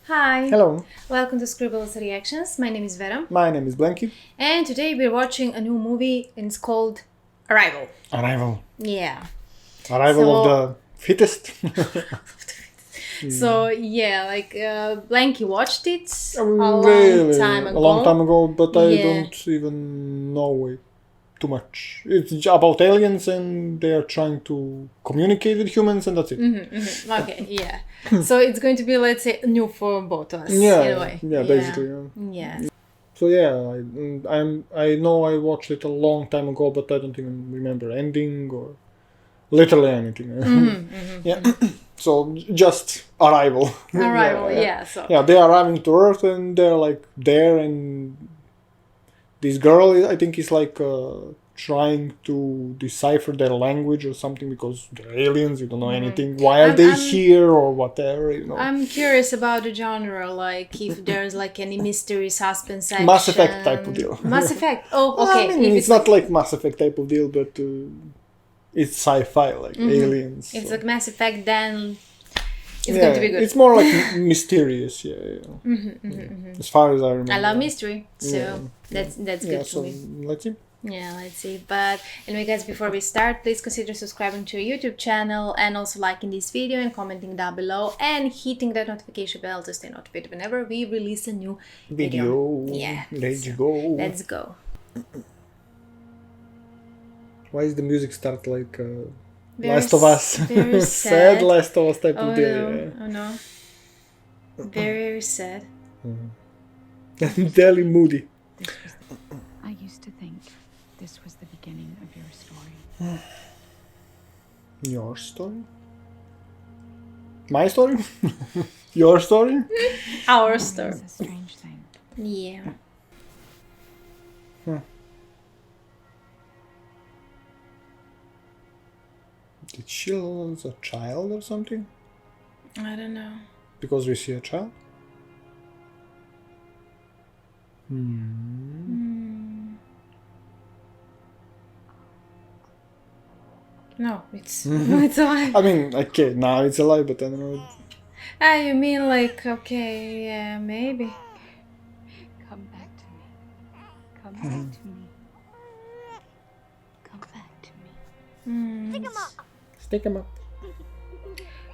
Hi, Hello, welcome to Scribbles Reactions. My name is Vera, my name is Blanky. and today we're watching a new movie and it's called Arrival. Arrival. Yeah. Arrival of So- the fittest. So yeah, Blanky watched it a Really, long time ago. a long time ago, but I Yeah. don't even know it too much. It's about aliens and they are trying to communicate with humans, and that's it. Okay, yeah. So it's going to be, let's say, new for both of us Yeah, in a way. yeah, basically. Yeah. Yeah. So yeah, I know I watched it a long time ago, but I don't even remember ending or literally anything. Yeah. So just Arrival. Arrival, yeah. So Yeah, they are arriving to Earth and they're like there, and this girl, I think, is like trying to decipher their language or something because they're aliens. You don't know anything. Why are they here or whatever? You know. I'm curious about the genre, like if there's like any mystery, suspense, action. Mass Effect type of deal. Mass Effect. Oh, Well, okay. I mean, If it's not like Mass Effect type of deal, but it's sci-fi, like aliens. it's so. like Mass Effect, then it's Yeah, going to be good. It's more like mysterious, yeah. As far as I remember. I love mystery, so Yeah. that's Yeah, good so for me. let's see. Yeah, let's see. But anyway, guys, before we start, please consider subscribing to our YouTube channel and also liking this video and commenting down below and hitting that notification bell to stay notified whenever we release a new video. Yeah. Let's go. Let's go. Why is the music start like Very Last of Us? very Sad sad. Last of Us type Oh of deal. no! Oh no! Very sad. Yeah. Daily moody. I used to think this was the beginning of your story. Your story? My story? Your story? Our story. It's a strange thing. Yeah. Did she lose a child or something? I don't know. Because we see a child? No, it's it's alive. I mean, okay, now it's alive, but I don't know. Ah, you mean like okay, yeah, maybe. Come back to me. Come back to me. Come back to me. Stick him up.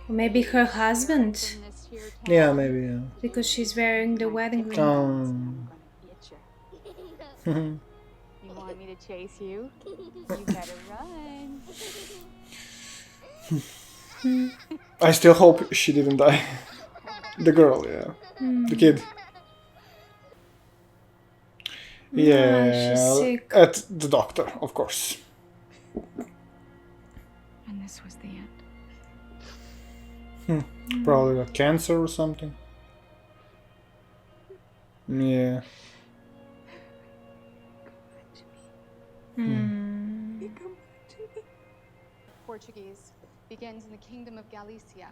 Or maybe her husband, Yeah, maybe, yeah. because she's wearing the wedding ring. You want me to chase you? You better run. I still hope she didn't die. The girl, yeah. The kid. Yeah, she's sick. at the doctor, of course. And this was the end. Probably got cancer or something. Yeah. Portuguese begins in the Kingdom of Galicia.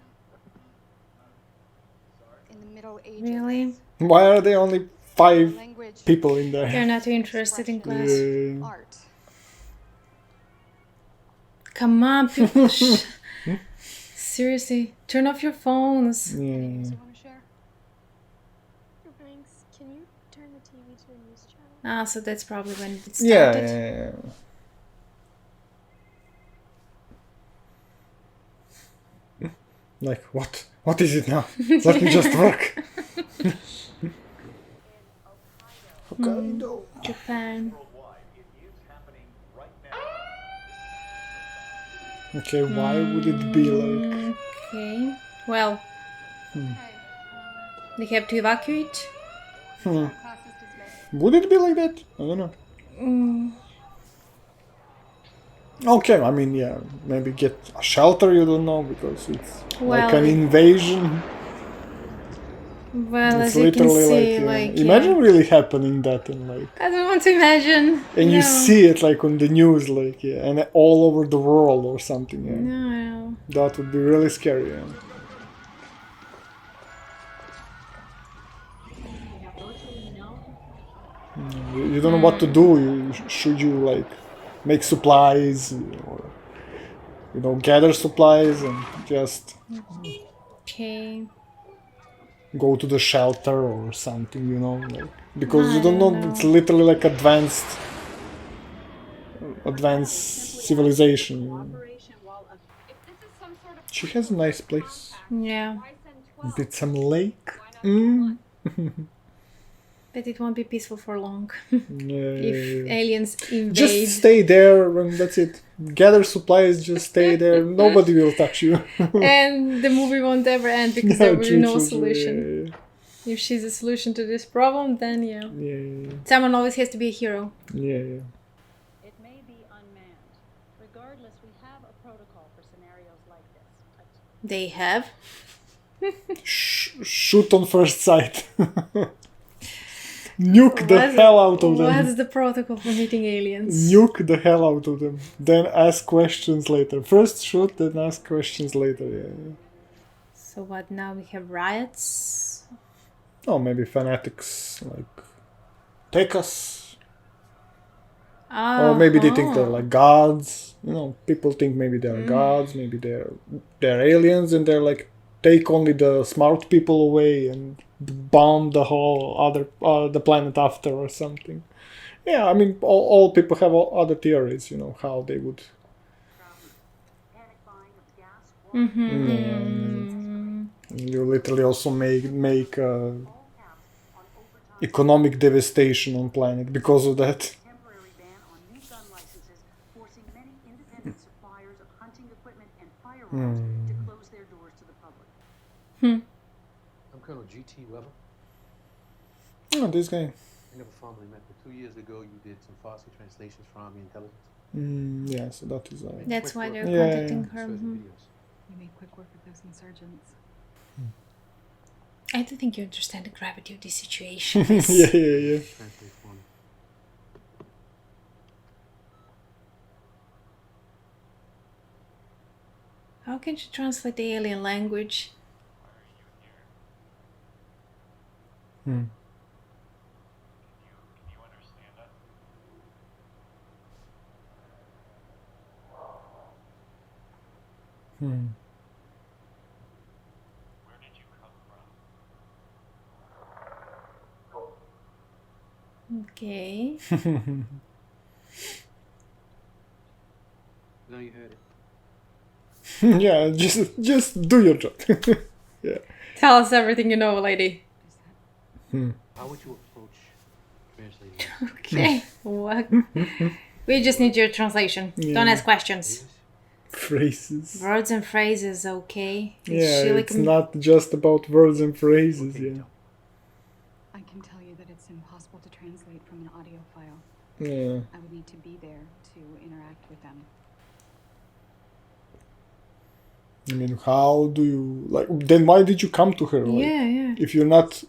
In the Middle Ages. Really? Why are there only 5 Language, people in there? They're not interested in class. Yeah. art. Come on, people. Seriously, turn off your phones. Yeah. Names you want to share? Thanks. Can you turn the TV to a news channel? Ah, so that's probably when it Yeah, started. yeah, yeah. Like, what? What is it now? Let me just work. Hokkaido. Japan. Okay, why would it be like... Okay. Well, they have to evacuate. Class is dismissed. Would it be like that? I don't know. Okay, I mean, yeah, maybe get a shelter, you don't know, because it's like Well, an invasion. Well, It's as you can literally see, like, imagine really happening that and like, I don't want to imagine. and no. you see it like on the news, like, yeah, and all over the world or something, yeah. No. That would be really scary, yeah. You don't know what to do. Should you like make supplies or gather supplies and just Okay. go to the shelter or something, you know, like, because I you don't know, don't know. it's literally like advanced civilization. She has a nice place. Yeah. Did some lake. Mm. But it won't be peaceful for long. Yeah, If aliens invade. just stay there and that's it. Gather supplies, just stay there. Nobody will touch you. And the movie won't ever end because there will be no solution. Yeah, If she's a solution to this problem, then yeah. yeah. Someone always has to be a hero. Yeah. It may be unmanned. Regardless, we have a protocol for scenarios like this. They have. Shoot on first sight. Nuke the hell out of them. What's the protocol for meeting aliens? Nuke the hell out of them. Then ask questions later. First shoot, then ask questions later. Yeah. So what now? We have riots? Oh, maybe fanatics like take us. Or maybe they think they're like gods. You know, people think maybe they're gods, maybe they're aliens, and they're like take only the smart people away and bomb the whole other the planet after or something. Yeah, I mean, all people have other theories. You know how they would. You literally also make economic devastation on planet because of that. Temporary ban on new gun licenses, forcing many independent suppliers of hunting equipment and firearms to close their doors to the public. I'm Colonel G.T. Weber. Oh, this guy. I never formally met, but 2 years ago you did some Farsi translations for Army intelligence. Yeah, so that is. That's why they're Yeah, contacting yeah. her. Shows and videos. We made quick work of those insurgents. I don't think you understand the gravity of this situation. yeah. Translate for me. How can you translate the alien language? Okay. No, you heard it. Yeah, just do your job. Yeah. Tell us everything you know, lady. How would you approach translating? Okay. What? We just need your translation. Don't ask questions. Phrases. Words and phrases, okay? Yeah, She, like, it's not just about words and phrases. Yeah. I can tell you that it's impossible to translate from an audio file. Yeah. I would need to be there to interact with them. I mean, how do you like? Then why did you come to her? Like, yeah. If you're not.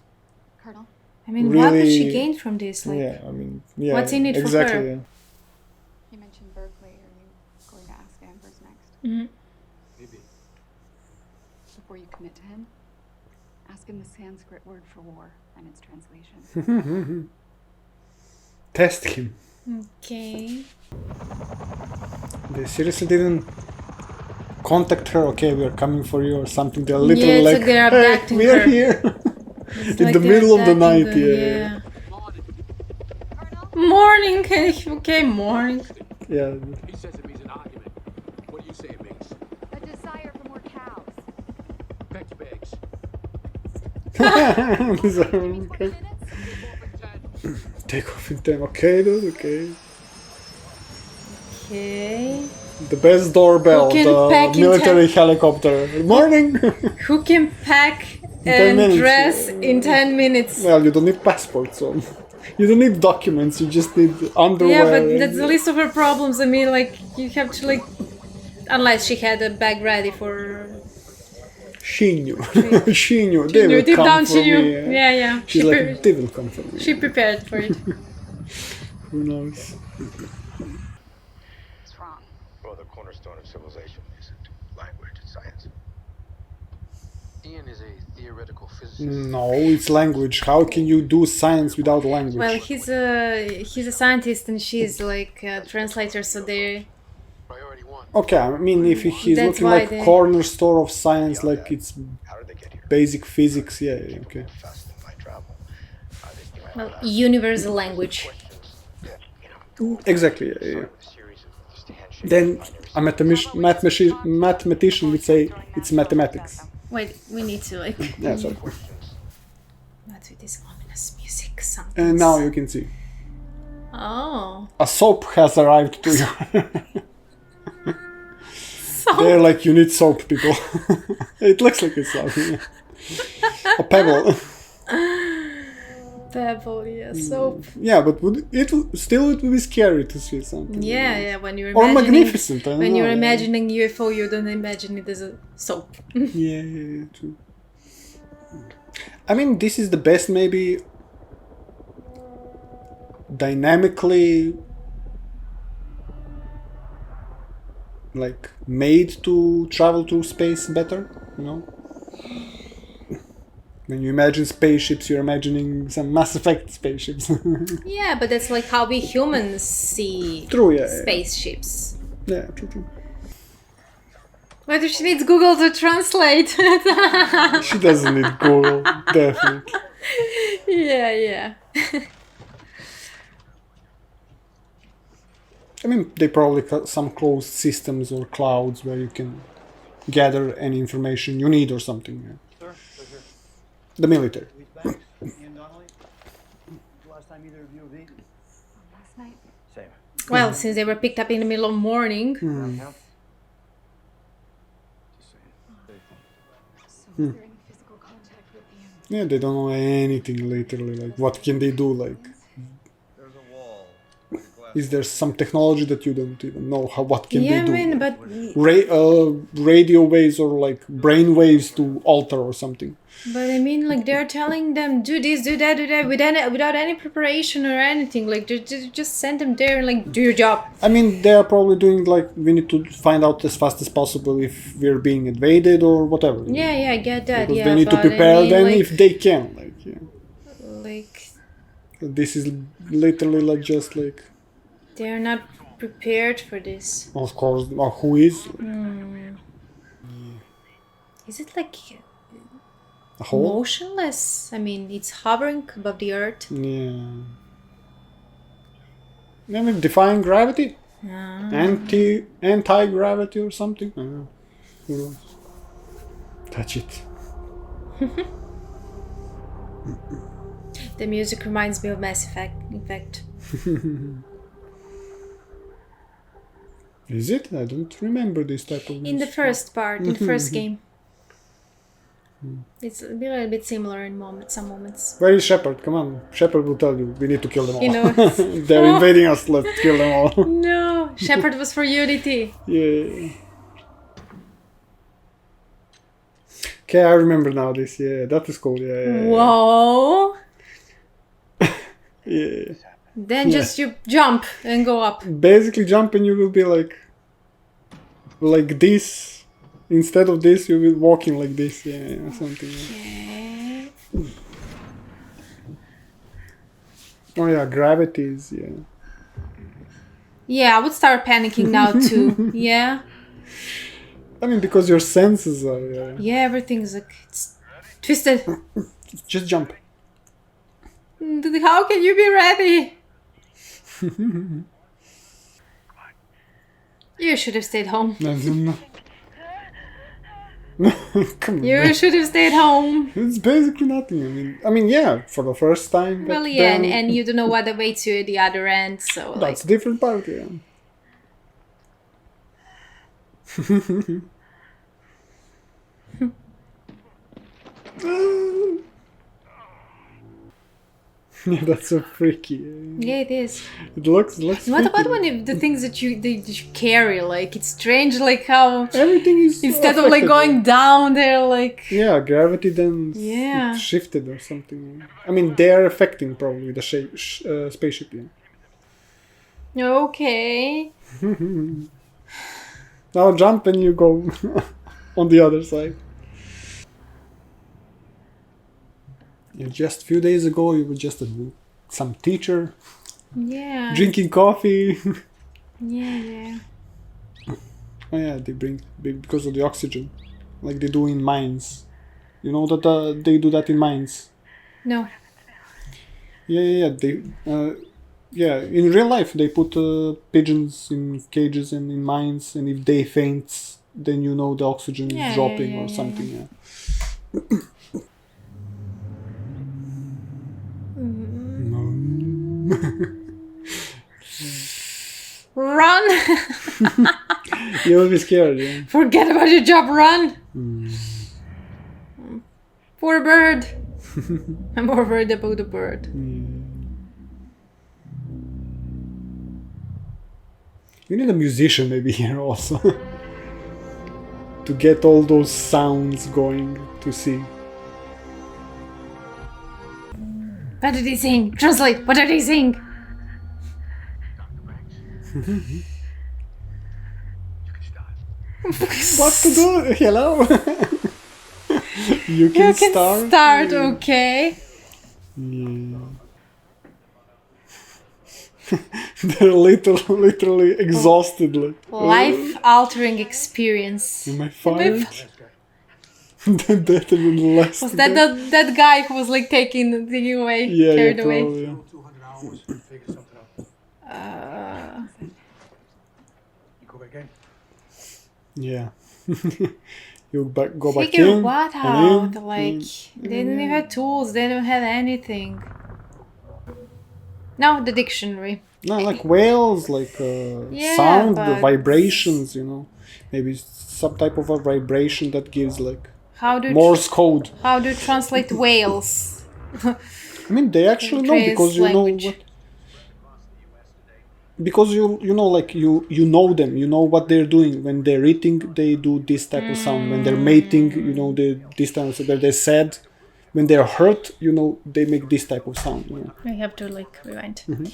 Colonel? I mean, what would she really- gain from this? Like, Yeah, I mean, yeah. what's in it for exactly, her? Yeah. You mentioned Berkeley. Are you going to ask Danvers next? Maybe. Before you commit to him, ask him the Sanskrit word for war and its translation. Test him. Okay. They seriously didn't contact her. Okay, we are coming for you or something. They're literally it's like, like they're hey, abducting we are her." here. It's In like the they're middle of the attacking night, her, yeah. Morning. Okay, morning. Yeah. He says it means an argument. What do you say it means? A desire for more cows. Fetch bags. These are- 20 okay. minutes? Take off in 10. Okay, dude, okay. Okay. The best doorbell, Who can pack the in military helicopter. Good morning! Who can pack 10 and minutes. dress in 10 minutes? Well, you don't need passport, so you don't need documents. You just need underwear. Yeah, but and- that's the least of her problems. I mean, like, you have to, like, unless she had a bag ready for. She knew. She knew. They will Deep come down, for she knew. me. Yeah, yeah. She's like, they will come for me. she prepared for it. Who knows? What's wrong? Well, the cornerstone of civilization isn't language, it's science. Ian is a theoretical physicist. No, it's language. How can you do science without language? Well, he's a scientist and she's like a translator, so they. Priority one. Okay, I mean, if he's That's looking why like they- cornerstone of science, like it's How did they get here? basic physics. Yeah, yeah, okay. Faster than light travel. That you might Well, not universal language. that, you know, Exactly. Yeah, yeah. with a series of just handshakes. Then a mathematician would say it's mathematics. Wait, we need to like Yeah, sorry. not with this ominous music something. And now you can see Oh. a soap has arrived to you. So They're like, you need soap, people. It looks like it's soap. Yeah. A pebble. pebble, yeah, soap. Yeah, but it would be scary to see something. Yeah, yeah. When you're Or imagining, magnificent. I don't when know, you're yeah. imagining UFO, you don't imagine it as a soap. Yeah, true. I mean, this is the best, maybe dynamically like made to travel through space better, you know? When you imagine spaceships, you're imagining some Mass Effect spaceships. Yeah, but that's like how we humans see True, yeah, yeah. spaceships. Yeah, true. Whether she needs Google to translate. She doesn't need Google, definitely. Yeah. I mean, they probably got some closed systems or clouds where you can gather any information you need or something. Yeah. Sir, they're here. The military. Banks, Ian Donnelly. The last time either of you have eaten? Last night. Same. Well, since they were picked up in the middle of morning. Around town? Just saying. So is there any physical contact with Ian? Yeah, they don't know anything literally. Like, what can they do? Like, There's a wall. is there some technology that you don't even know how? What can Yeah, they do? I mean, but Radio waves or like brain waves to alter or something. I mean, like they're telling them do this, do that, without any preparation or anything. Like just send them there and like do your job. I mean, they are probably doing like, we need to find out as fast as possible if we're being invaded or whatever. Yeah, I get that. Because Yeah, they need to but I prepare mean, then like, if they can. Like, yeah. like This is literally like just like, they're not prepared for this. of course, who is? Is it like A hole? motionless? I mean, it's hovering above the earth. Yeah. I mean, defying gravity? Anti-gravity or something? I don't know. Who knows? Touch it. The music reminds me of Mass Effect, in fact. Is it? I don't remember this type of In the music. first part, in the first game. It's a little bit similar in some moments. Where is Shepard? Come on. Shepard will tell you. We need to kill them all. You know, They're invading us. Let's kill them all. No, Shepard was for Unity. Yeah. Okay, I remember now this. Yeah, that is cool. Yeah. Whoa. Yeah. Then just you jump and go up. Basically, jump and you will be like this. Instead of this, you will be walking like this. Yeah, something. Okay. Oh yeah, gravity is, yeah. Yeah, I would start panicking now too. Yeah. I mean, because your senses are. Yeah, everything's like it's twisted. Just jump. How can you be ready? You should have stayed home. Come on. You should have stayed home. It's basically nothing. I mean, yeah, for the first time. Well, but yeah, then and you don't know what awaits you at the other end, so like. that's a different part. Yeah. Yeah, that's so freaky. Yeah, it is. It looks. What freaky. about when the things that you carry? Like it's strange, like how Everything is instead of like affected, going down, they're like. yeah, gravity then Yeah. it shifted or something. I mean, they are affecting probably the spaceship. Yeah. Okay. Now jump and you go on the other side. Yeah, just a few days ago, you were just some teacher Yeah. drinking coffee. Yeah. Oh yeah, they bring because of the oxygen, like they do in mines. You know that they do that in mines. No. Yeah. Yeah, in real life they put pigeons in cages and in mines, and if they faint, then you know the oxygen is dropping or something. Yeah. Run! You will be scared. Yeah. Forget about your job, run! Poor bird. I'm more worried about the bird. You need a musician maybe here also to get all those sounds going to see. What did he sing? Translate. What did he sing? What to do? Hello? You can start. Start, okay. Yeah. They're literally exhausted. Like, Life-altering experience. am I fired? That even less. Was that guy who was like taking away, carried away? Probably, yeah. 200 hours to figure something out. You go back in. Yeah. You go back Figure in. what and out? in, Like, and- they didn't even have tools, they don't have anything. No, the dictionary. No, like whales, like Yeah, sound, the but- vibrations, you know. Maybe some type of a vibration that gives like How do Morse code. how do you translate whales? I mean, they actually know Trace because you language. know what. Because you know, like you know them, you know what they're doing. When they're eating, they do this type of sound. When they're mating, you know, this type of sound. When they're sad, when they're hurt, you know, they make this type of sound. You know? I have to like rewind. Mm-hmm.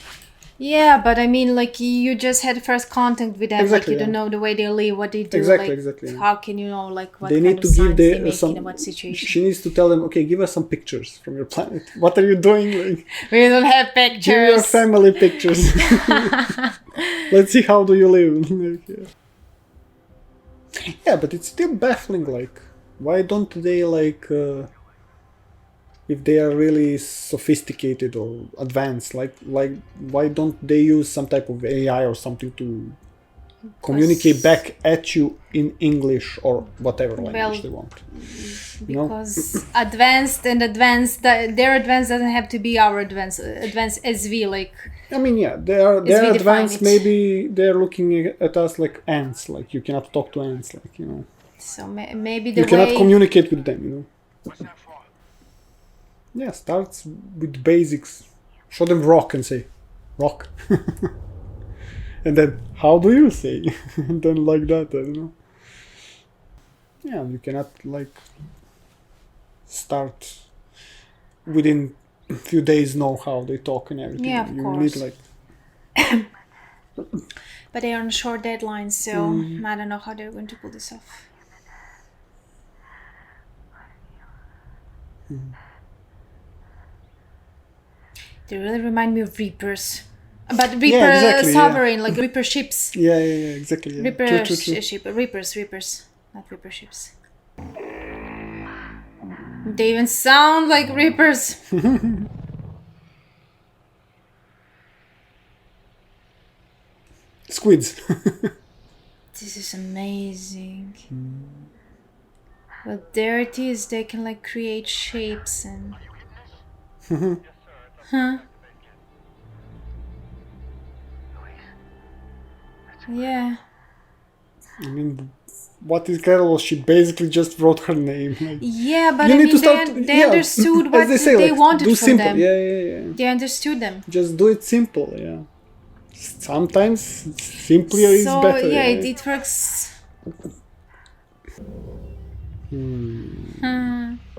Yeah, but I mean, like you just had first contact with them, Exactly, like you don't yeah. know the way they live, what they do. Exactly, like, exactly, yeah. How can you know, like what They kind need of to give signs they make some. in what situation? She needs to tell them, okay, give us some pictures from your planet. What are you doing? Like, We don't have give your pictures. family pictures. Let's see how do you live. Like, yeah, but it's still baffling. Like, why don't they like? If they are really sophisticated or advanced, like why don't they use some type of AI or something to communicate back at you in English or whatever language they want? You know? Because advanced, their advanced doesn't have to be our advanced as we like. I mean, yeah, they're we define advanced. it. Maybe they're looking at us like ants. Like you cannot talk to ants. Like you know, So maybe the you cannot way communicate with them. You know. Yeah, starts with basics. Show them rock and say, rock. And then, how do you say? And then like that, I don't know. Yeah, you cannot like start within a few days know how they talk and everything. Yeah, of you course. need like but they are on short deadlines, so I don't know how they're going to pull this off. They really remind me of Reapers. But Reaper exactly, sovereign, like Reaper ships. yeah, exactly. Yeah. Reaper True. ship, Reapers, not Reaper ships. They even sound like Reapers. Squids. This is amazing. Well, there it is. They can like create shapes and. Huh? Yeah. I mean, what is incredible? She basically just wrote her name. Like, Yeah, but you I need mean, to start. they understood as what they, say, they like, wanted do from simple. them. Yeah. They understood them. Just do it simple. Yeah. Sometimes simpler is So better. yeah, it works.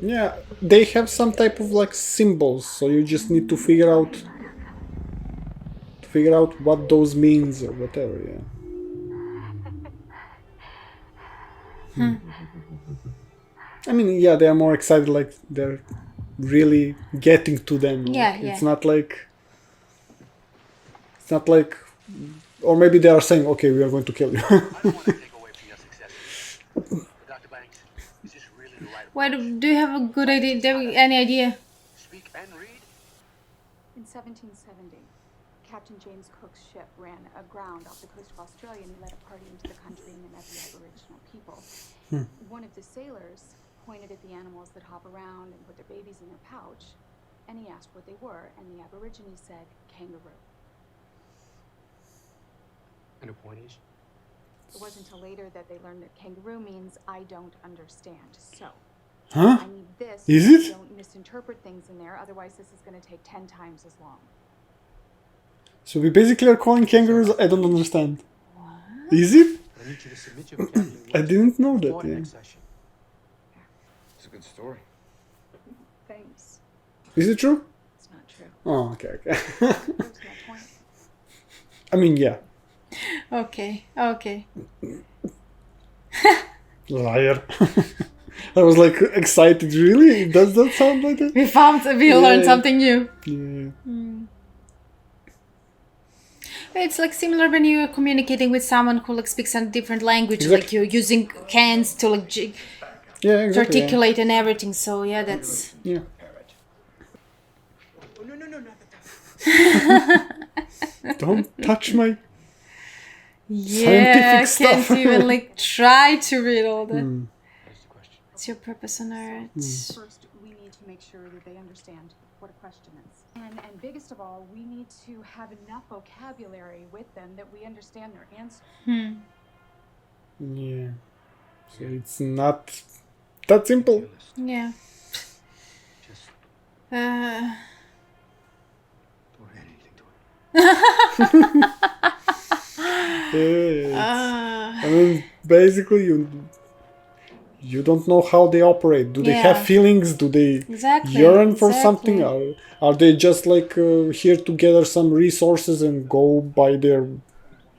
Yeah, they have some type of like symbols, so you just need to figure out what those means or whatever. Yeah. I mean, yeah, they are more excited, like they're really getting to them. Like, Yeah. It's not like, or maybe they are saying, okay, we are going to kill you. I don't want to take away from your success. But Dr. Banks, is this really the right Do you have a good idea? Any idea? Speak and read? In 1770, Captain James Cook's ship ran aground off the coast of Australia and he led a party into the country and they met the Aboriginal people. One of the sailors pointed at the animals that hop around and put their babies in their pouch, and he asked what they were, and the Aborigines said kangaroo. And the point is? It wasn't until later that they learned that kangaroo means I don't understand. So Huh? I need this. Is so it? Don't misinterpret things in there, otherwise this is going to take 10 times as long. So we basically are calling kangaroos I don't understand. Is it? I need you to submit your vocabulary I didn't know that, for the yeah. next session. It's a good story. Thanks. Is it true? It's not true. Oh, okay. Proves my point. I mean, yeah. Okay. Liar. I was like excited, really? Does that sound like that? We learned something new. Yeah. It's like similar when you're communicating with someone who like speaks a different language, Exactly. like you're using hands to like Yeah, to exactly. articulate and everything. So yeah, that's Yeah. Oh, no, not that. Don't touch my yeah. scientific I stuff. can't even like try to read all that. That's the question. What's your purpose on Earth? First, we need to make sure that they understand what a question is. And biggest of all, we need to have enough vocabulary with them that we understand their answer. Yeah. So it's not that simple. Yeah. Just Don't add anything to it. Yeah, I mean, basically, you don't know how they operate. Do they have Yeah. feelings? Do they Exactly. yearn for exactly. something? Are they just like here to gather some resources and go by their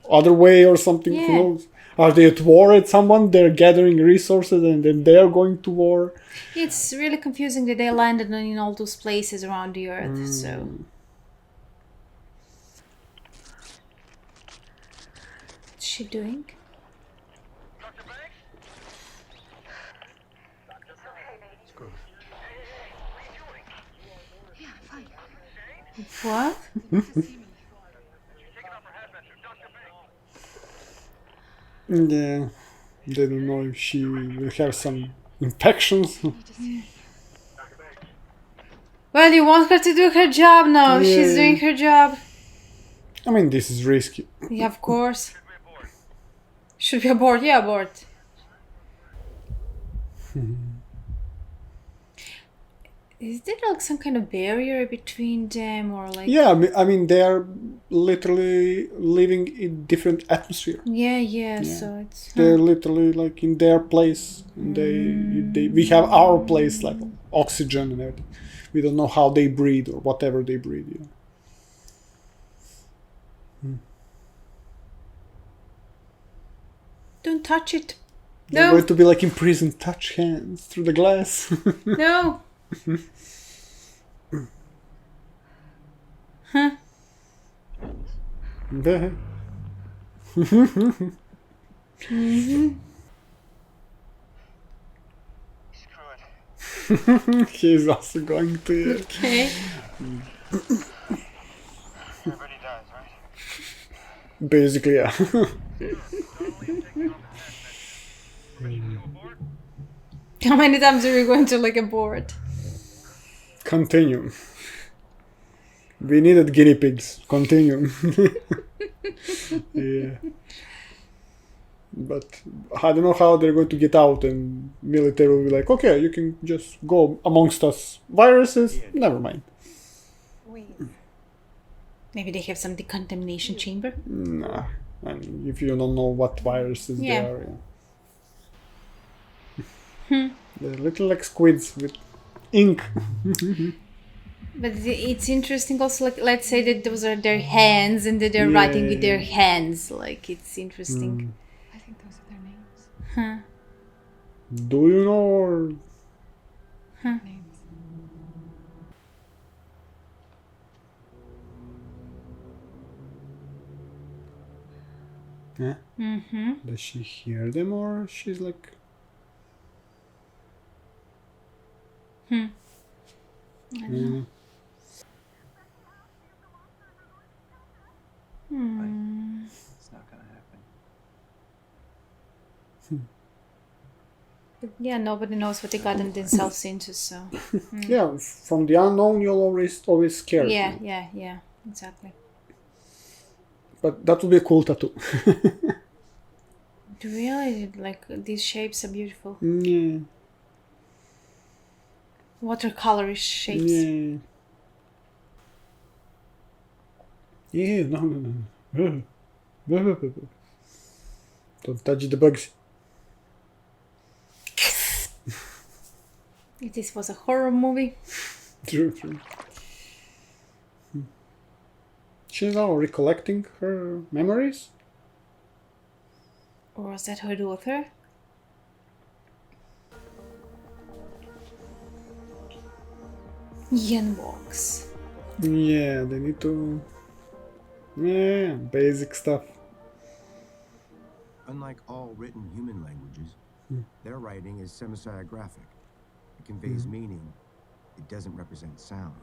other way or something? Who Yeah. knows? Are they at war at someone? They're gathering resources and then they're going to war. It's really confusing that they landed in all those places around the Earth. So what's she doing? Yeah, fine. What? Yeah, they don't know if she will have some infections. Well, you want her to do her job now. She's Yeah. doing her job. I mean, this is risky. Yeah, of course. Should be aboard. Yeah, aboard. Is there like some kind of barrier between them or like... Yeah, I mean, they are literally living in different atmosphere. Yeah, so it's... They're literally like in their place. And we have our place, like oxygen and everything. We don't know how they breathe or whatever they breathe. You know. Don't touch it. They're No, going to be like in prison. Touch hands through the glass. no. Huh? He's also going to. Okay. Everybody dies, right? Basically, yeah. How many times are we going to like abort? Continue. We needed guinea pigs. Continue. Yeah. But I don't know how they're going to get out, and military will be like, okay, you can just go amongst us. Viruses, never mind. Maybe they have some decontamination chamber. Nah, I mean, if you don't know what viruses Yeah. they are. Yeah. They're little like squids with ink. But it's interesting also, like, let's say that those are their hands and that they're writing with their hands. Like, it's interesting. I think those are their names. Huh. Do you know? Or... Names. Yeah. Mm-hmm. Does she hear them, or she's like... I don't know. It's not gonna happen. But yeah, nobody knows what they gotten themselves into, so. Yeah, from the unknown you'll always scared. Yeah, exactly. But that would be a cool tattoo. Really, like, these shapes are beautiful. Yeah. Watercolorish shapes. Yeah. Yeah, no. Don't touch the bugs. If this was a horror movie. True. She's now recollecting her memories? Or was that her daughter? Yen box. Yeah, they need to... Yeah, basic stuff. Unlike all written human languages, their writing is semisiographic. It conveys meaning. It doesn't represent sound.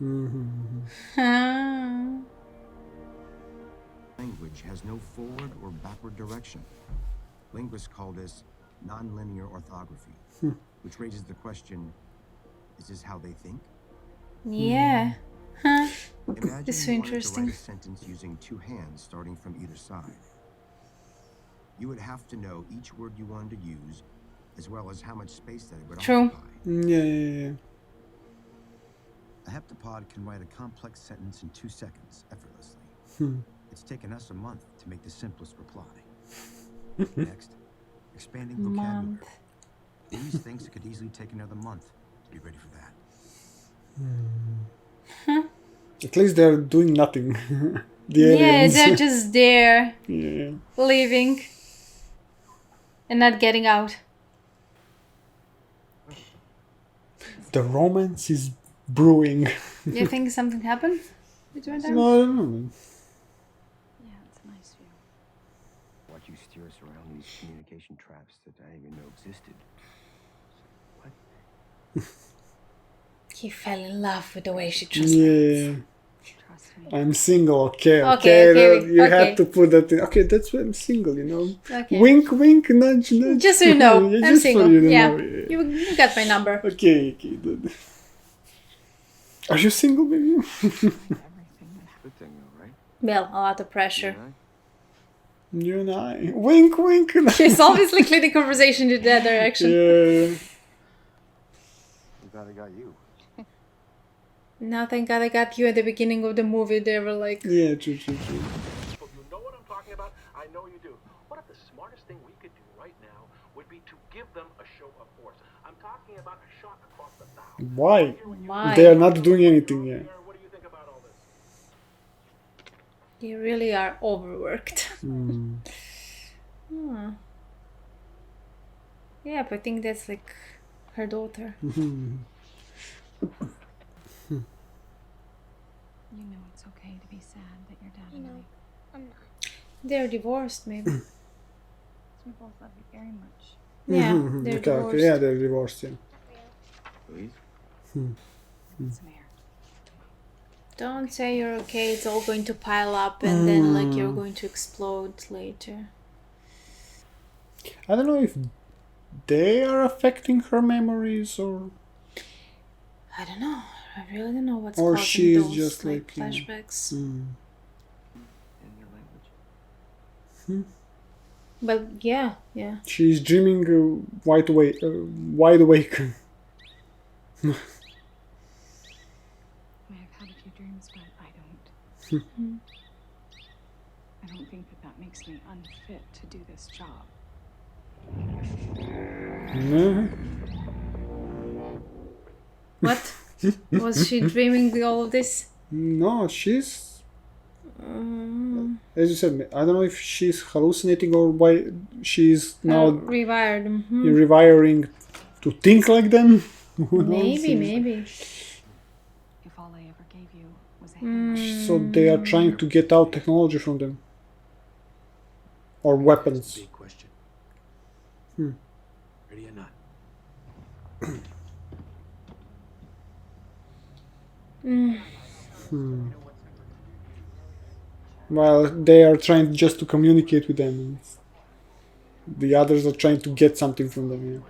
Language has no forward or backward direction. Linguists call this nonlinear orthography, which raises the question, is this how they think? Yeah. Imagine This is so you wanted to interesting. write a sentence using two hands starting from either side. You would have to know each word you wanted to use, as well as how much space that it would True. occupy. Yeah. A heptapod can write a complex sentence in 2 seconds, effortlessly. It's taken us a month to make the simplest reply. Next, expanding vocabulary. Month. These things could easily take another month to be ready for that. At least they're doing nothing. The Yeah, aliens. they're just there, Yeah. living, and not getting out. The romance is brewing. Do you think something happened between them? No, I don't know. Yeah, it's a nice view. Watch you steer us around these communication traps that I didn't even know existed. What? He fell in love with the way she translates. Yeah. Trust me. I'm single, okay. Okay, You okay. had to put that in. Okay, that's why I'm single, you know. Okay. Wink, wink, nudge, nudge. Just so you know, Yeah, I'm just so single. you know, Yeah, you got my number. Okay, good. Are you single, baby? Everything that Good thing though, right? Well, a lot of pressure. You and I. Wink, wink. He's obviously leading conversation in that direction. Yeah. I'm glad I got you. Now, thank God I got you at the beginning of the movie. They were like, Yeah, true. You know what I'm talking about? I know you do. What if the smartest thing we could do right now would be to give them a show of force? I'm talking about a shot across the bow. Why? why? They are not doing anything yet. What do you think about all this? They really are overworked. Yeah, but I think that's like her daughter. You know it's okay to be sad that your dad You and know, I'm not. They're divorced, maybe. we both love you very much. Yeah, they're Okay, divorced. yeah, they're divorced, yeah. Please? Samir. Don't say you're okay. It's all going to pile up, and then like you're going to explode later. I don't know if they are affecting her memories or I don't know. I really don't know what's Or causing she is those just like like, flashbacks. In your language. But yeah. she's dreaming wide awake. I may have had a few dreams, but I don't think that makes me unfit to do this job. What? Was she dreaming all of this? No, she's as you said. I don't know if she's hallucinating or why she's now Rewired. rewiring to think like them. Who knows? Maybe. If all I ever gave you was a hand, So they are trying to get out technology from them or weapons. Big question. Ready or not? While they are trying just to communicate with them, and the others are trying to get something from them. Yeah.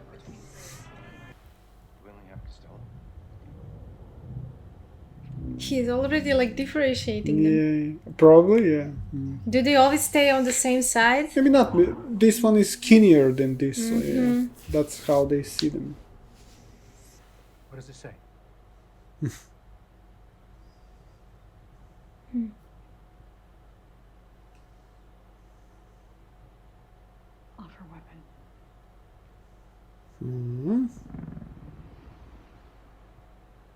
We only have to stone. He's already like differentiating them. Yeah, probably, yeah. Do they always stay on the same side? Maybe not. This one is skinnier than this, so yeah, that's how they see them. What does it say? Offer weapon.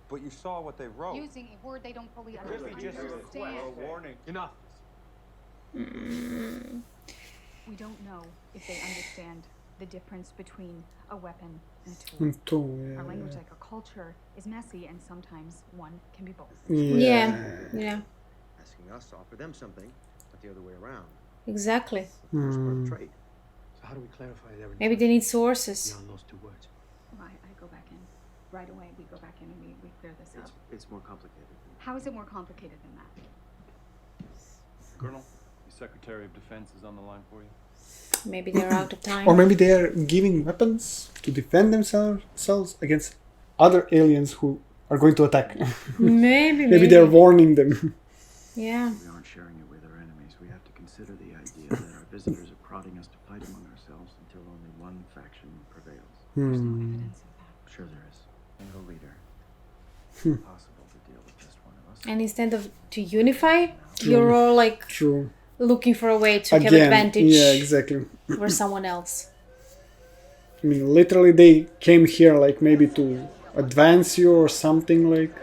But you saw what they wrote. Using a word they don't fully Really understand. just a warning. Enough. We don't know if they understand the difference between a weapon and a tool. Yeah. Our language, like our culture, is messy, and sometimes one can be both. Yeah. Asking us to offer them something, not the other way around. Exactly. First part of trade. So how do we clarify their Maybe they need sources. beyond those two words? I go back in. Right away, we go back in and we clear this up. It's more complicated. How is it more complicated than that? Colonel, the Secretary of Defense is on the line for you. Maybe they're out of time. Or maybe they are giving weapons to defend themselves against other aliens who are going to attack. Maybe They're warning them. Yeah. We aren't sharing it with our enemies. We have to consider the idea that our visitors are prodding us to fight among ourselves until only one faction prevails. There's no evidence of that. Sure there is. Single leader. Impossible to deal with just one of us. And instead of to unify, you're all like True. looking for a way to have Again, advantage yeah, exactly. over someone else. I mean, literally, they came here like maybe to advance you or something, like,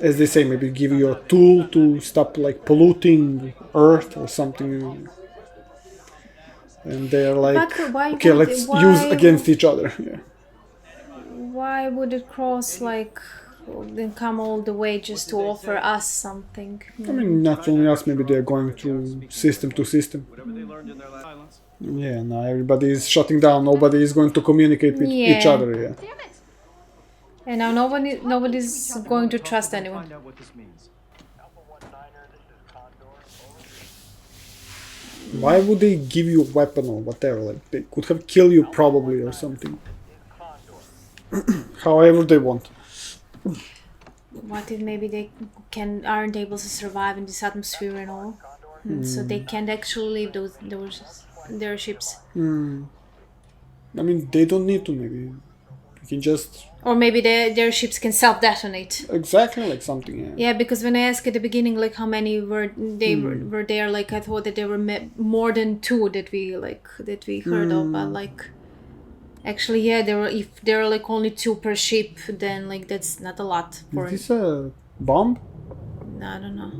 as they say, maybe give you a tool to stop like polluting Earth or something. And they're like, But why okay, would let's they- use why- against each other. Yeah. Why would it cross like then come all the way just to offer us something? I mean, not only us, maybe they're going through system to system. Whatever they learned in their silence. Yeah, now everybody is shutting down. Nobody is going to communicate with each Yeah. other. Yeah. Damn it! And now nobody's going to trust anyone. Find out what this means. Why would they give you a weapon or whatever? Like, they could have killed you probably or something. However they want. What if maybe they aren't able to survive in this atmosphere and all, and so they can't actually leave their ships, I mean, they don't need to. Maybe you can just or maybe their ships can self-detonate. exactly like something. Yeah. Yeah, because when I asked at the beginning, like how many were there, like I thought that there were more than two that we heard of, but like actually, yeah, if there are like only two per ship, then like that's not a lot for. Is this a bomb? I don't know.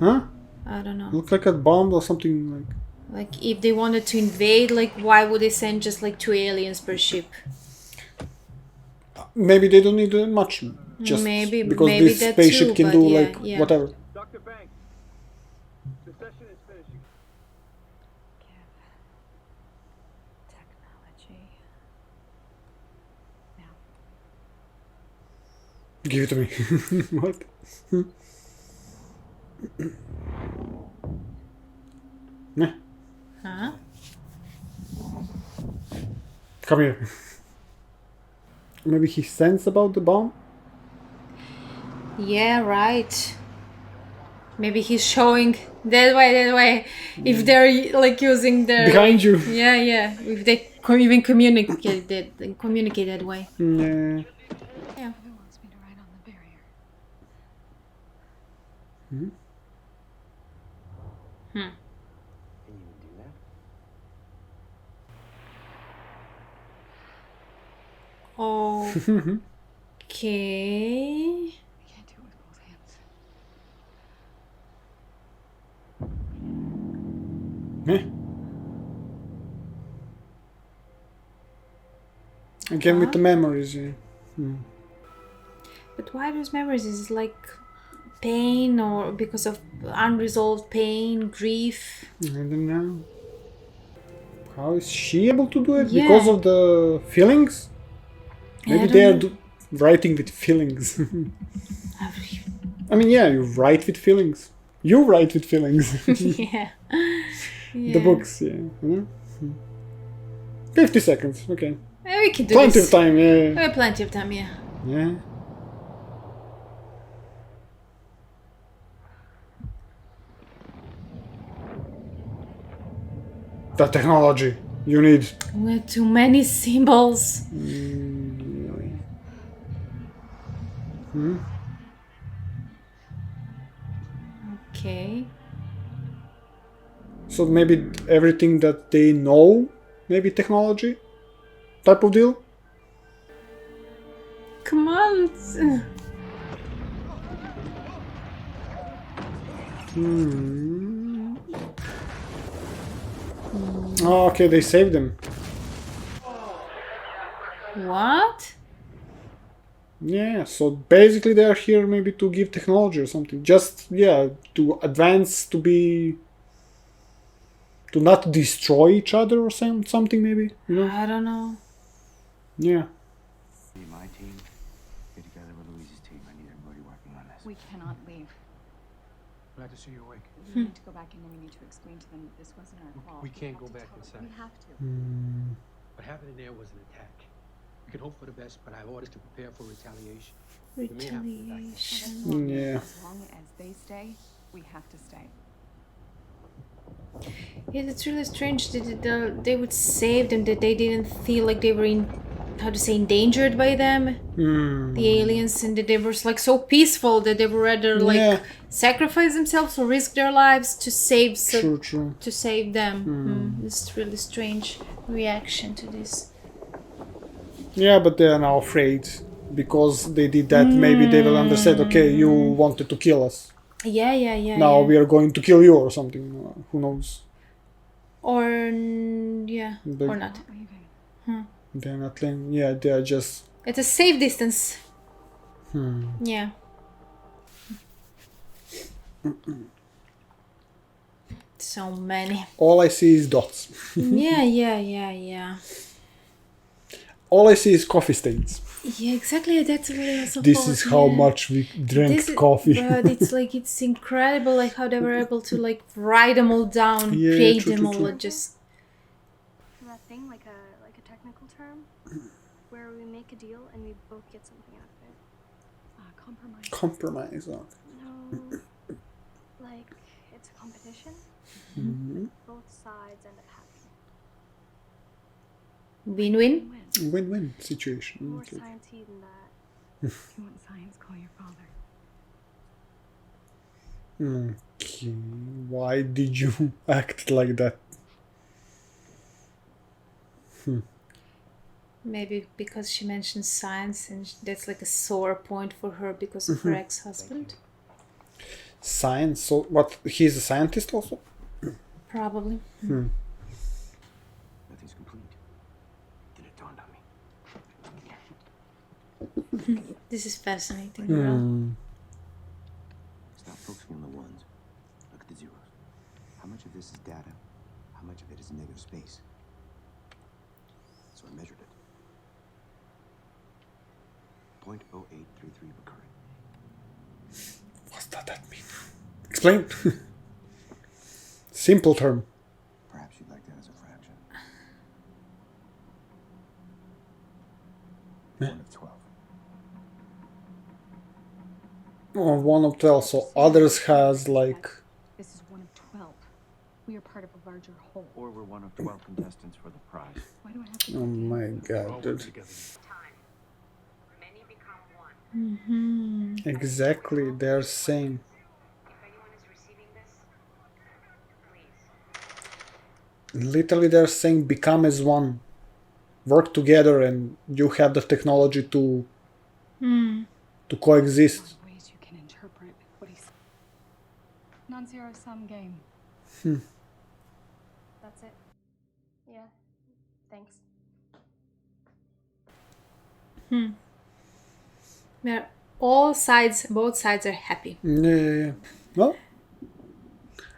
Huh? I don't know. Looks like a bomb or something like. Like if they wanted to invade, like why would they send just like 2 aliens per ship? Maybe they don't need much. Just Maybe this that spaceship too, can but do yeah, like yeah. whatever. Dr. Banks, the session is finishing. Technology. Now. Give it to me. What? Nah. Huh? Come here. Maybe he sensed about the bomb? Yeah, right. Maybe he's showing that way. If they're like using their Behind you. Yeah. If they even communicate that way. Yeah. Yeah. Who wants me to ride on the barrier? Can you do that? Okay. I can't do it with both hands. Again with the memories. Yeah. But why those memories? Is it like pain or because of unresolved pain, grief? I don't know. How is she able to do it? Yeah. Because of the feelings? I Maybe don't they are know. writing with feelings. I mean, yeah, you write with feelings. You write with feelings. Yeah. The books, yeah. 50 seconds, okay. We can do Plenty this. of time, yeah. We have plenty of time, yeah. Yeah. The technology you need. We have too many symbols. Okay. So maybe everything that they know, maybe technology type of deal. Come on. Oh, okay, they saved them. What? Yeah, so basically they are here maybe to give technology or something. Just, yeah, to advance, to be... to not destroy each other or something maybe, you know? I don't know. Yeah. My team, get together with Louise's team. I need everybody working on this. We cannot leave. Glad to see you awake. We need to go back in and we need to explain to them that this wasn't our fault. We can't have go to back tell them. inside. We have to. What happened in there was an attack. We can hope for the best, but I have orders to prepare for retaliation. We may have to go back. Retaliation. Yeah. As long as they stay, we have to stay. Yeah, that's really strange that they would save them, that they didn't feel like they were endangered by them, the aliens, and that they were like so peaceful that they would rather like sacrifice themselves or risk their lives to save True. to save them. It's really strange reaction to this. Yeah, but they are now afraid because they did that. Maybe they will understand, okay, you wanted to kill us. Yeah. Now we are going to kill you or something. Who knows? Or or not. They're not leaving. Yeah, they are just... It's a safe distance. Yeah. So many. All I see is dots. Yeah. All I see is coffee stains. Yeah, exactly. That's what I also This thought, is how yeah. much we drank coffee. But it's like it's incredible, like how they were able to like write them all down, Yeah, create true, them true, all, true. just That thing, like a technical term, where we make a deal and we both get something out of it. Compromise. Compromise. Okay. No, like it's a competition. Both sides end up happy. win-win. Win-win situation. More Okay. sciencey than that. If you want science, call your father. Okay. Why did you act like that? Maybe because she mentioned science and that's like a sore point for her because of her ex-husband. Science. So what? He's a scientist also. Probably. Nothing's complete. Then it dawned on me. This is fascinating. You know? Stop focusing on the ones. Look at the zeros. How much of this is data? How much of it is negative space? So I measured it. 0.0833 recurrent. What does that mean? Explain. Simple term. Perhaps you'd like that as a fraction. 1 of 12. Oh, 1 of 12. So others has like... This is 1 of 12. We are part of a larger whole. Or we're one of 12 contestants for the prize. Why do I have to? Oh my god, dude. Many become one. Exactly, they're saying. If anyone is receiving this, please. Literally, they're saying become as one. Work together and you have the technology to coexist. Ways you can interpret what he said. Non-zero sum game. That's it. Yeah. Thanks. Where both sides are happy. Yeah. Well?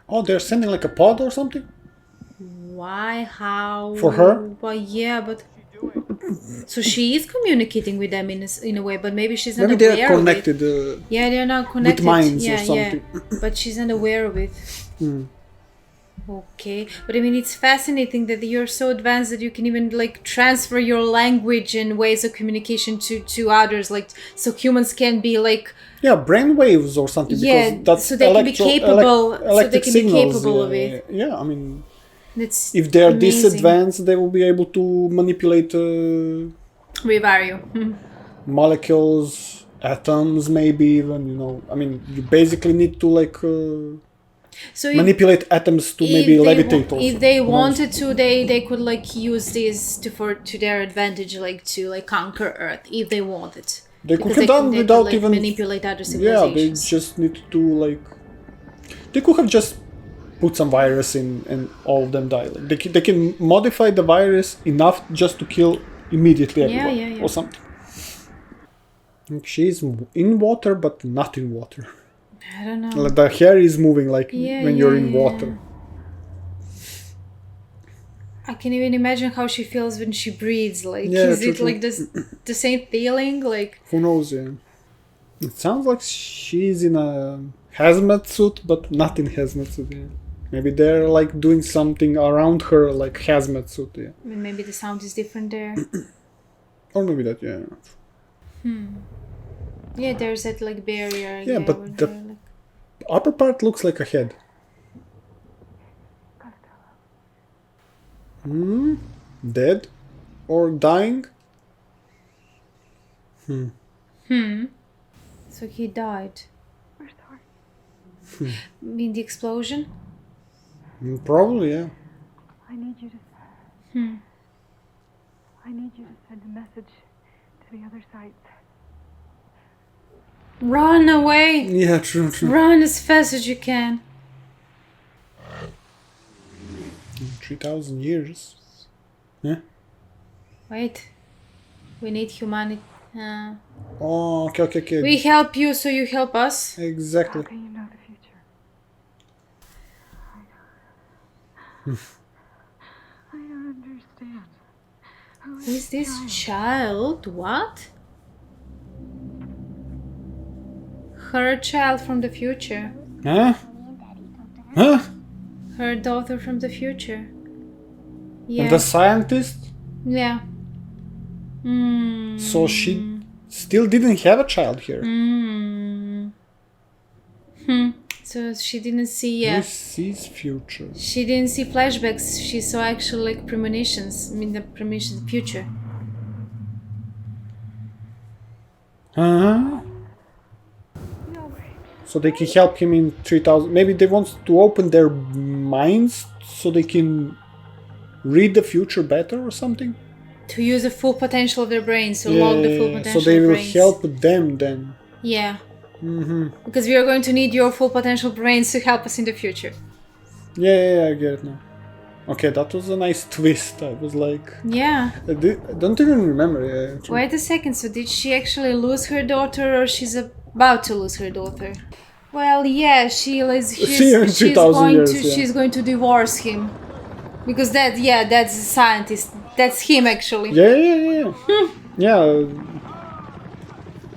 Oh, they're sending like a pod or something? Why? How? For her? Well, yeah, but So she is communicating with them in a way, but maybe she's not Maybe aware they're connected. of it. Yeah, they're not connected. With minds yeah, or something. Yeah. But she's not aware of it. Hmm. Okay, but I mean, it's fascinating that you're so advanced that you can even like transfer your language and ways of communication to others, like so humans can be like brain waves or something. Yeah, because that's so they can be capable. So they can be capable of it. Yeah, I mean, That's if they're amazing. this advanced, they will be able to manipulate Revario. molecules, atoms, maybe even. You know, I mean, you basically need to like. So manipulate atoms to maybe levitate also. If they wanted to, they could like use this to their advantage, like to like conquer Earth if they wanted. They could have done without like, even manipulate other civilizations. Yeah, they just need to like. They could have just put some virus in and all of them die. Like, they can modify the virus enough just to kill immediately everyone or something. She's in water, but not in water. I don't know. The hair is moving like when you're in water. I can even imagine how she feels when she breathes. Like, Yeah, is it like the same feeling? Like, who knows? Yeah, it sounds like she's in a hazmat suit, but not in hazmat suit. Yeah. Maybe they're like doing something around her, like hazmat suit. Yeah. I mean, maybe the sound is different there. Or maybe that. Yeah. Yeah, there's that like barrier. Yeah, but the upper part looks like a head. Dead? Or dying? So he died. We're sorry. In the explosion? Probably, yeah. I need you to. I need you to send a message to the other sites. Run away! Yeah, true. Run as fast as you can. 3,000 years. Yeah. Wait. We need humanity. Oh, okay. We help you, so you help us. Exactly. How can you know the future? I don't understand. Who is this child? What? Her child from the future. Huh? Huh? Her daughter from the future. Yeah. And the scientist? Yeah. So she still didn't have a child here. So she didn't see. This is future. She didn't see flashbacks. She saw actual like premonitions. I mean, the premonitions, the future. So they can help him in 3,000. Maybe they want to open their minds so they can read the future better or something. To use the full potential of their brains, so lock the full potential. So they will brains. help them then. Yeah. Because we are going to need your full potential brains to help us in the future. Yeah, I get it now. Okay, that was a nice twist. I was like... Yeah. I don't even remember. Yeah, wait a second, so did she actually lose her daughter or she's about to lose her daughter? Well, yeah, she's going to divorce him. Because that's a scientist. That's him actually. Yeah. Yeah.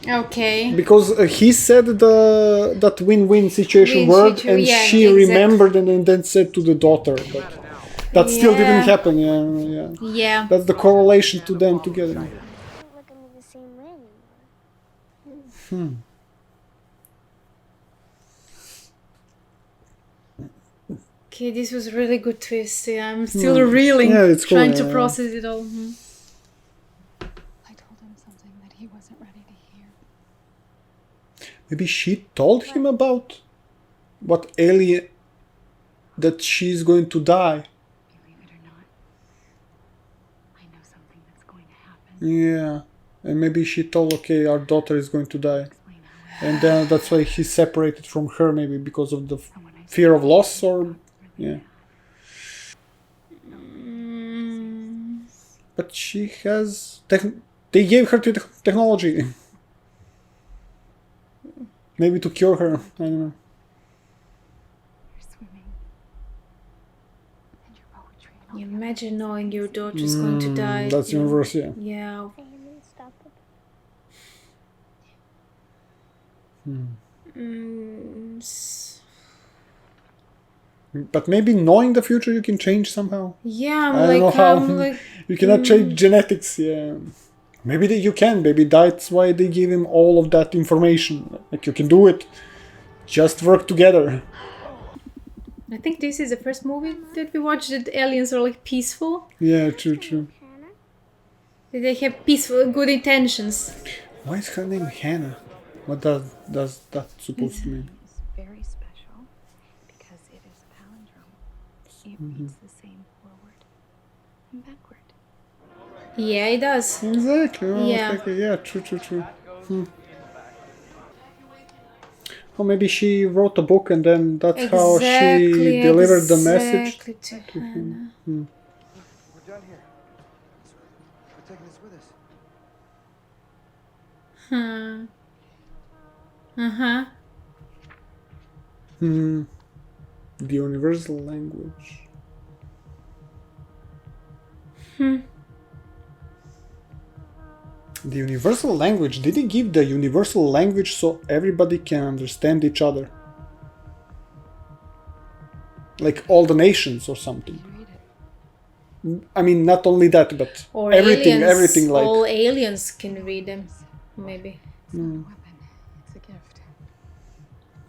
Okay. Because he said that win-win situation word, and she remembered and then said to the daughter, but that still didn't happen. Yeah. That's the correlation to them together. Look at me the same way anymore. Okay, this was a really good twist. Yeah, I'm still reeling, trying to process it all. I told him something that he wasn't ready to hear. Maybe she told him about what alien, that she's going to die. Believe it or not, I know something that's going to happen. Yeah, and maybe she told, okay, our daughter is going to die. And then that's why he's separated from her, maybe because of the fear of loss or... Yeah. But she has... They gave her technology. Maybe to cure her. I don't know. You're swimming. And your poetry and You imagine knowing your daughter's going to die. That's you know. universe, yeah. Yeah. But maybe knowing the future you can change somehow. Yeah, I don't know how. like, You cannot change genetics, yeah. Maybe you can, maybe that's why they give him all of that information. Like, you can do it. Just work together. I think this is the first movie that we watched that aliens are like peaceful. Yeah, true. That they have peaceful, good intentions. Why is her name Hannah? What does that supposed to mean? It's very special because it is a palindrome. It reads the same forward and backward. Yeah, it does. Exactly. Oh, Yeah. okay. Yeah, true. Or maybe she wrote a book and then that's how she delivered the message to him. Hannah. We're done here. We're taking this with us. The universal language. The universal language. Did he give the universal language so everybody can understand each other? Like all the nations or something. I mean, not only that, but Or everything, aliens. everything like. All aliens can read them, maybe. It's not a weapon. It's a gift.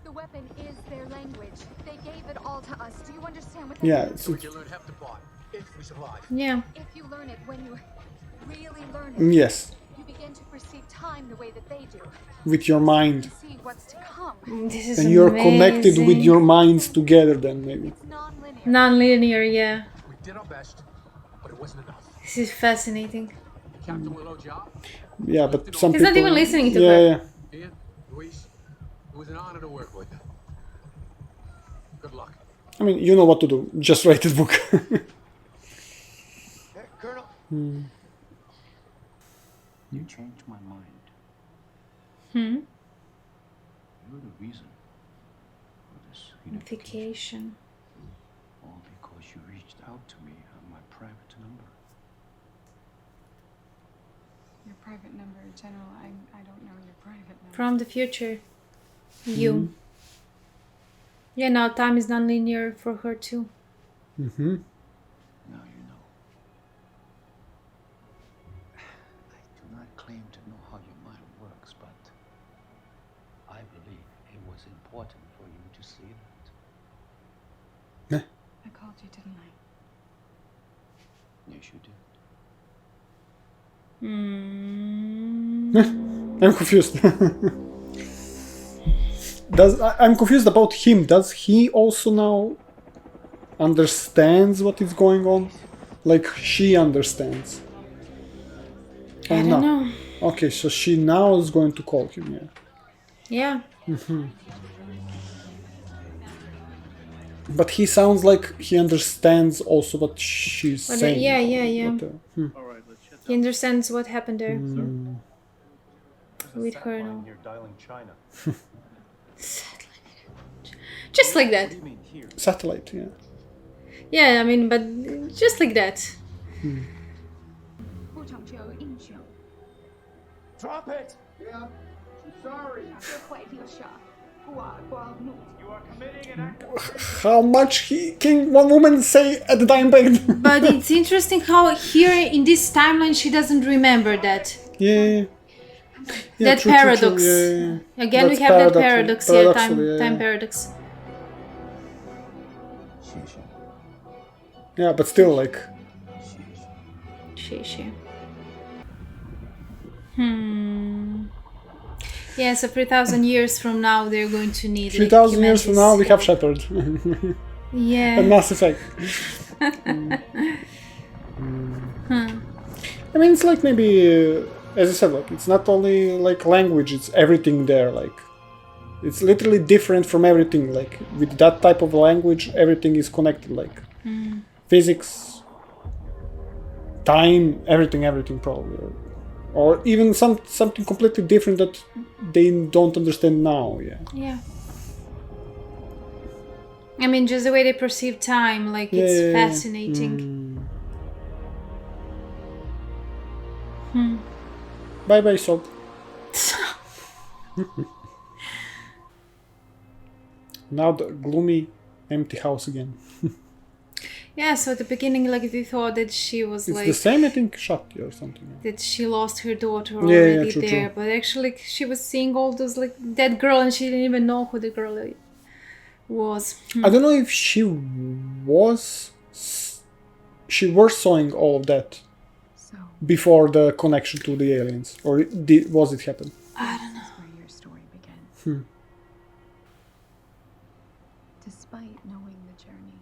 The weapon is their language. They gave it all to us. Do you understand what that Yeah, means? it's, So we can learn heptapod if we survive. Yeah. If you learn it, when you really learn it, yes, you begin to perceive time the way that they do. with your mind. See what's to come. This is And you're connected with amazing. your minds together then, maybe. It's non-linear. Non-linear, yeah. We did our best, but it wasn't enough. This is fascinating. Captain Willow job. Yeah, but some He's people... not even listening to yeah, her. yeah. Ian, Luis, it was an honor to work with you. Good luck. I mean, you know what to do. Just write the book. Hey, Colonel. You changed my mind. You're the reason for this Unification. all because you reached out to me on my private number. Your private number, General, I don't know your private number. From the future. You. Yeah, now time is non-linear for her too. Now you know. I do not claim to know how your mind works, but I believe it was important for you to see that. I called you, didn't I? Yes, you did. I'm confused. I'm confused about him. Does he also now understands what is going on? Like she understands? I don't know. Okay, so she now is going to call him, yeah. Yeah. But he sounds like he understands also what she's But, saying. yeah. But, He understands what happened there. With her now. You're dialing China. Just like that. satellite, yeah. Yeah, I mean, but just like that. Drop it! Yeah. I'm sorry. You are committing an act of How much can one woman say at the time back? But it's interesting how here in this timeline she doesn't remember that. Yeah. That true, paradox. True, yeah. Again, That's we have that paradox here, paradoxal, time paradox. Yeah, but still, like. She. Yeah, so 3,000 years from now they're going to need 3,000 years from now we have Shepard. Yeah. And Mass Effect. I mean, it's like maybe, as I said, like it's not only like language; it's everything there. Like, it's literally different from everything. Like with that type of language, everything is connected. Like physics, time, everything probably, or even something completely different that they don't understand now. Yeah. Yeah. I mean, just the way they perceive time, like it's Yeah. fascinating. Bye bye, Salt. Now the gloomy, empty house again. Yeah, so at the beginning, like, they thought that she was It's like... the same, I think, shot or something. That she lost her daughter Yeah, already true, there. true. But actually, she was seeing all those, like, that girl, and she didn't even know who the girl was. I don't know if she was sewing all of that So, before the connection to the aliens, or was it happen? I don't know. this is where your story begins. Despite knowing the journey,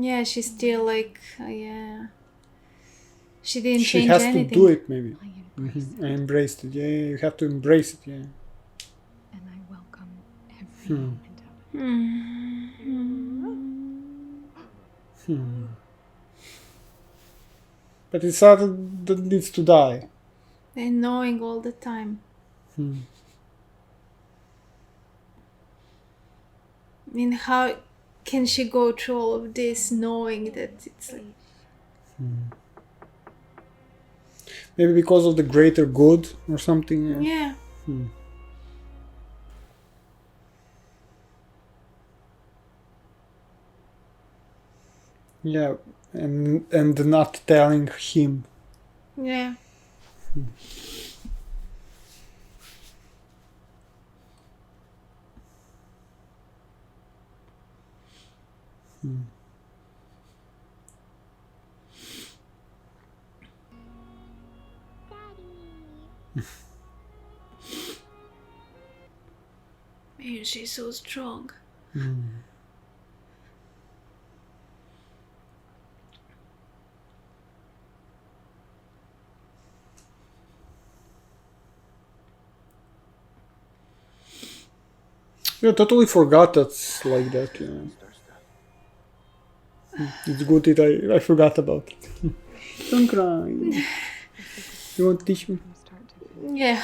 Yeah, she's still like, yeah. She didn't She change has anything. to do it, maybe. I embrace I embraced it. Yeah, you have to embrace it. Yeah. and I welcome every moment of it. But it's sad that it needs to die. And knowing all the time. I mean, how can she go through all of this knowing that it's like... Maybe because of the greater good or something. Yeah. Yeah, and not telling him. Yeah. Man, she's so strong. Yeah, totally forgot that's like that. Yeah. It's good that I forgot about it. Don't cry. You want to teach me? From start to finish. Yeah.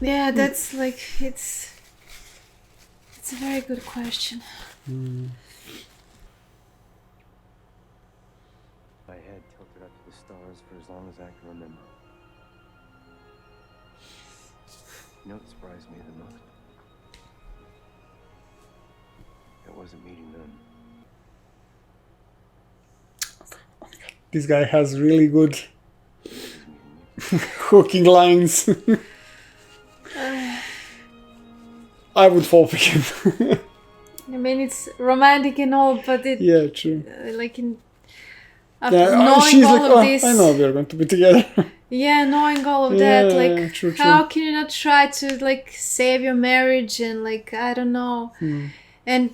Yeah, that's like, it's a very good question. My head tilted up to the stars for as long as I can remember. You know what surprised me the most? It wasn't meeting them. This guy has really good hooking lines. I would fall for him. I mean, it's romantic and all, but it... Yeah, true. Like, in... Yeah, she's like, I know we're going to be together. Yeah, knowing all of Yeah, that, like, true, how can you not try to, like, save your marriage and, like, I don't know. And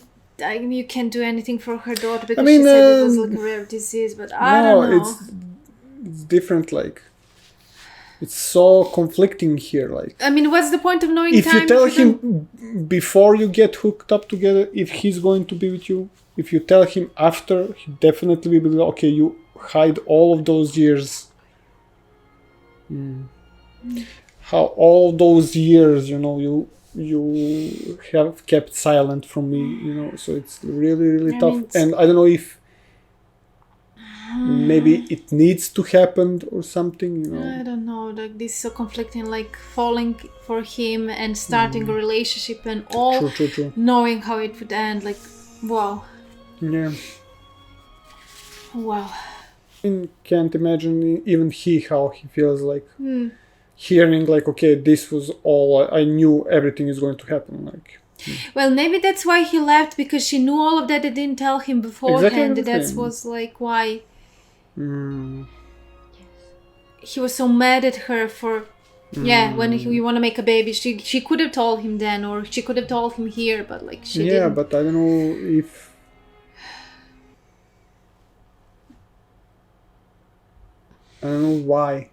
you can't do anything for her daughter because she said it was, like, a rare disease, but I don't know. It's different, like, it's so conflicting here, like. I mean, what's the point of knowing If time? you tell him before you get hooked up together, if he's going to be with you, if you tell him after, he definitely will be like, okay, you hide all of those years. How all those years, you know, you have kept silent from me, you know, so it's really tough. And I don't know if maybe it needs to happen or something, you know. I don't know, like, this is so conflicting, like, falling for him and starting a relationship and all, True. knowing how it would end, like, wow. Yeah. Wow. I can't imagine even how he feels like hearing like, okay, this was all I knew, everything is going to happen, like. Well, maybe that's why he left, because she knew all of that and didn't tell him beforehand. That was like why he was so mad at her for when you want to make a baby. She could have told him then, or she could have told him here, but like she didn't. Yeah, but I don't know if I don't know why.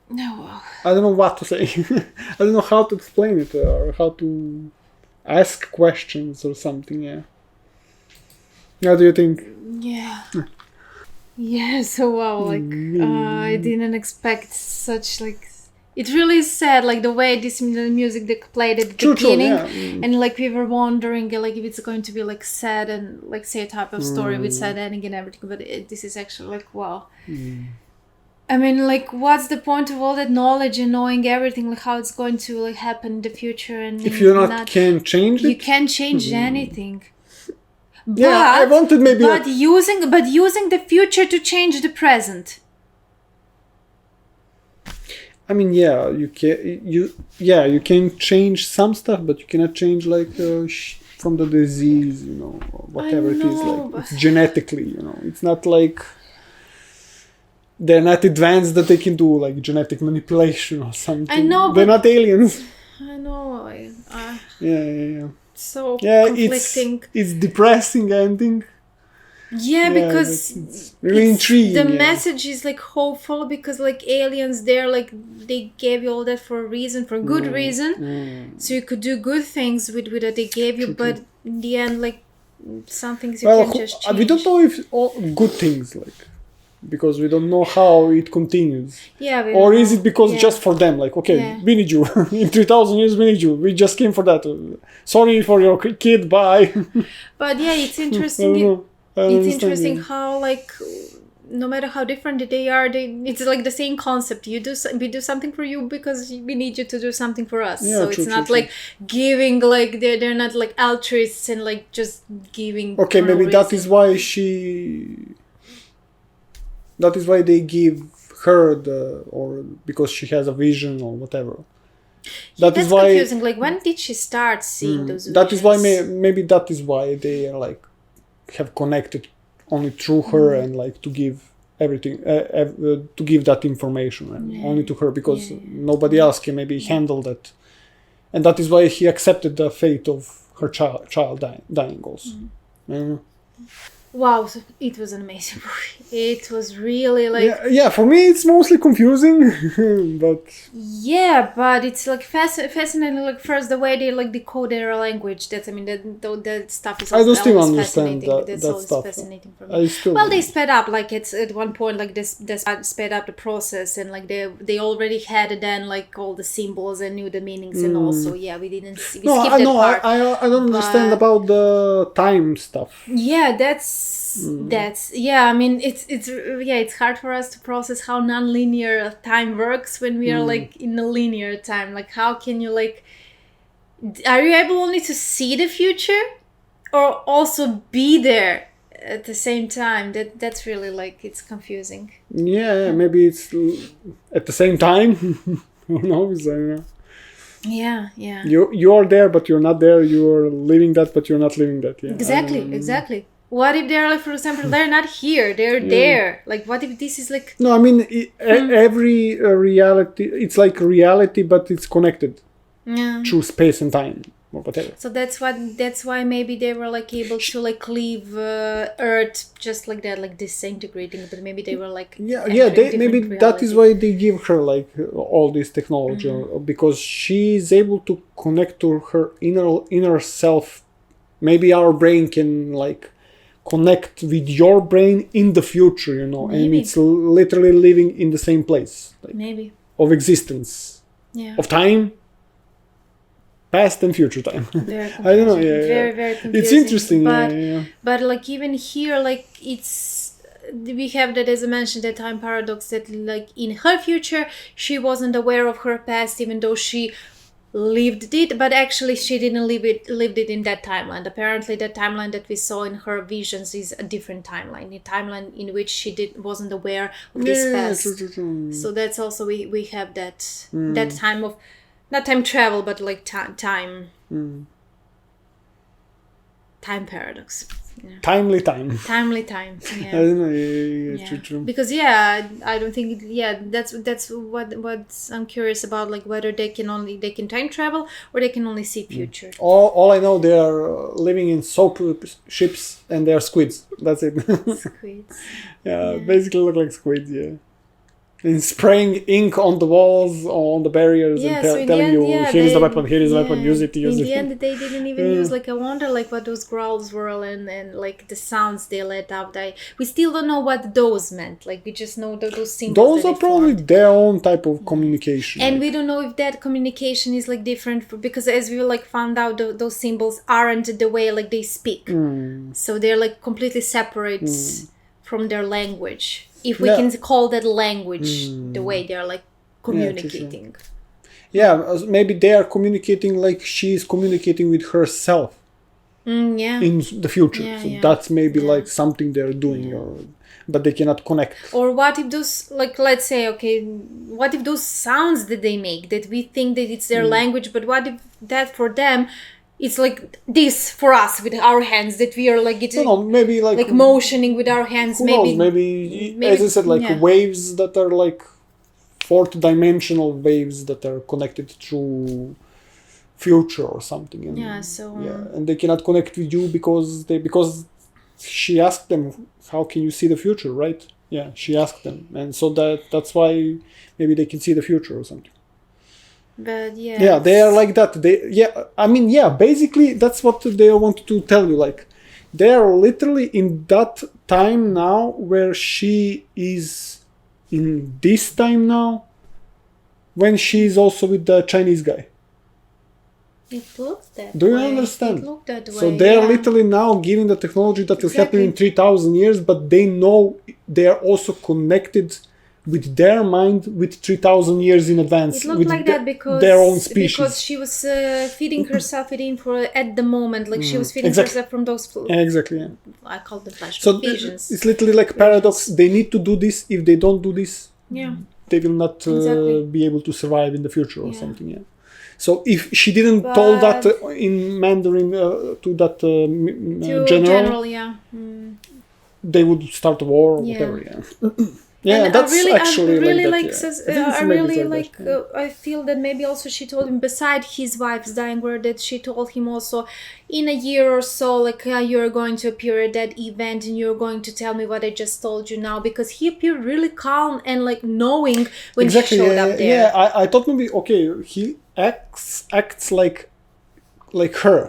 No. I don't know what to say. I don't know how to explain it or how to ask questions or something. Yeah. What do you think? Yeah. Yeah. So wow, like I didn't expect such like It really is sad, like the way this music they played at the True, beginning, yeah. and like we were wondering, like if it's going to be like sad and like say a type of story with sad ending and everything. But this is actually like wow. I mean, like, what's the point of all that knowledge and knowing everything, like how it's going to like happen in the future? And if you can't change it, you can't change anything. Yeah, I wanted maybe. But using the future to change the present. I mean, yeah, you can change some stuff, but you cannot change like from the disease, you know, or whatever it is. Like it's genetically, you know, it's not like they're not advanced that they can do like genetic manipulation or something. I know, they're not aliens. I know. Yeah. So conflicting. It's depressing ending. Yeah, because it's really intriguing. The message is like hopeful because like aliens, they're like they gave you all that for a reason, for a good reason, so you could do good things with what they gave you. But in the end, like some things you can just change. We don't know if all good things like because we don't know how it continues. Yeah, or is it because just for them? Like okay, we need you in 3,000 years. We need you. We just came for that. Sorry for your kid. Bye. But yeah, it's interesting. It's interesting how like no matter how different they are, it's like the same concept. We do something for you because we need you to do something for us. Yeah, so it's not like giving like they're not like altruists and like just giving. Okay, maybe that is why they give her or because she has a vision or whatever. That's why confusing. Like when did she start seeing those visions? That is why maybe that is why they are like have connected only through her and like to give everything to give that information only to her because nobody else can maybe handle that, and that is why he accepted the fate of her child dying also. Wow, it was an amazing movie. It was really like yeah. For me, it's mostly confusing, but but it's like fascinating. Like first, the way they like decode their language. That stuff is. I do still always understand fascinating. that stuff. Fascinating for me. They sped up. Like it's at one point, like they sped up the process, and like they already had then like all the symbols and knew the meanings, and also we didn't. We skipped that part. I don't understand about the time stuff. Yeah, that's I mean it's hard for us to process how non-linear time works when we are like in a linear time. Like how can you like are you able only to see the future or also be there at the same time? That's really like it's confusing. Maybe it's at the same time. Who knows? I don't know. Yeah. You are there but you're not there. You're living that but you're not living that. Exactly. What if they're like, for example, they're not here, they're there? Like, what if this is like... No, I mean, every reality, it's like reality, but it's connected through space and time or whatever. So that's why maybe they were like able to like leave Earth just like that, like disintegrating. But maybe they were like maybe that is why they give her like all this technology because she is able to connect to her inner self. Maybe our brain can like connect with your brain in the future, you know, and it's literally living in the same place, like, maybe of existence, of time, past and future time. I don't know. Very confusing. It's interesting, but like even here, like we have that, as I mentioned, that time paradox that like in her future she wasn't aware of her past, even though she lived it, but actually she didn't lived it in that timeline. Apparently that timeline that we saw in her visions is a different timeline, a timeline in which she wasn't aware of this past. True. So that's also we have that that time of not time travel but like time paradox. Timely time. Yeah. I don't know. True. Because I don't think that's what I'm curious about, like whether they can time travel or they can only see future. All I know, they are living in soap ships and they are squids. That's it. Squids. Basically look like squids. And spraying ink on the walls, on the barriers, Yeah, and so in the telling end, you, yeah, here is the they- weapon, here is the weapon, use it, use in it. the end, they didn't even Yeah. use, like, I wonder, like, what those growls were and like the sounds they let out. We still don't know what those meant. Like, we just know those symbols. Those that are they probably formed. their own type of communication. And like- we don't know if that communication is like different because as we like found out, those symbols aren't the way like they speak. So they're like completely separate from their language. If we Yeah. can call that language the way they're like communicating. Yeah, maybe they are communicating like she is communicating with herself Yeah. in the future. Yeah, So yeah. that's maybe like something they're doing, but they cannot connect. Or what if those, like, let's say, okay, what if those sounds that they make, that we think that it's their language, but what if that for them, it's like this for us with our hands, that we are like, it's No, maybe like motioning with our hands. who Maybe, knows? Maybe, as I said, like yeah. waves that are like fourth dimensional waves that are connected through future or something. And, Yeah, so, and they cannot connect with you because she asked them, how can you see the future, right? Yeah, she asked them, and so that's why maybe they can see the future or something. But yeah. Yeah, they are like that. Basically that's what they want to tell you. Like, they are literally in that time now where she is in this time now, when she is also with the Chinese guy. It looks that Do you way. understand? It looked that way. So they are yeah. literally now giving the technology that will happen in Exactly. 3,000 years, but they know they are also connected with their mind with 3,000 years in advance. It looked with like that because their own species. Because she was feeding herself it in for at the moment, like she was feeding Exactly. herself from those. Exactly. Yeah. I call them flash So visions. it's literally like paradox. They need to do this. If they don't do this, Yeah. they will not Exactly. be able to survive in the future or Yeah. something. Yeah. So if she didn't told that But- in Mandarin to that To general, yeah. they would start a war or Yeah. whatever. Yeah. Yeah, And that's I actually really like like, that. Yeah. says, I think it's I maybe really like that, like. I feel that maybe also she told him, beside his wife's dying word, that she told him also, in a year or so, like, you're going to appear at that event and you're going to tell me what I just told you now, because he appeared really calm and like knowing when Exactly. she showed Yeah, up there. yeah. I thought maybe okay. He acts like her,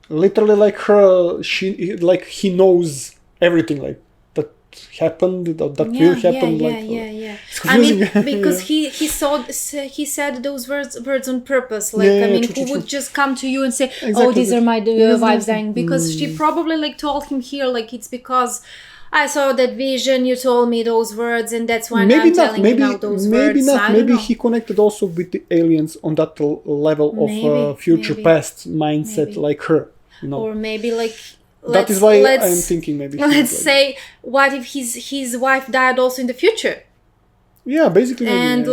literally like her. He knows everything like that happened. That will happen. Yeah. It's I mean, confusing. because Yeah. he said those words on purpose. Like, Yeah, I mean, true, who true, would just come to you and say, "Oh, Exactly. these are my Exactly. wives dying," because she probably like told him here, like, it's because I saw that vision. You told me those words, and that's why Maybe I'm not. telling Maybe you now those maybe words. not. I don't Maybe know. he connected also with the aliens on that level of Maybe, future maybe. past mindset, Maybe. like her. You know. Or maybe like. That is why I'm thinking maybe. he Let's was say, what if his wife died also in the future? Yeah, basically. Maybe, And yeah,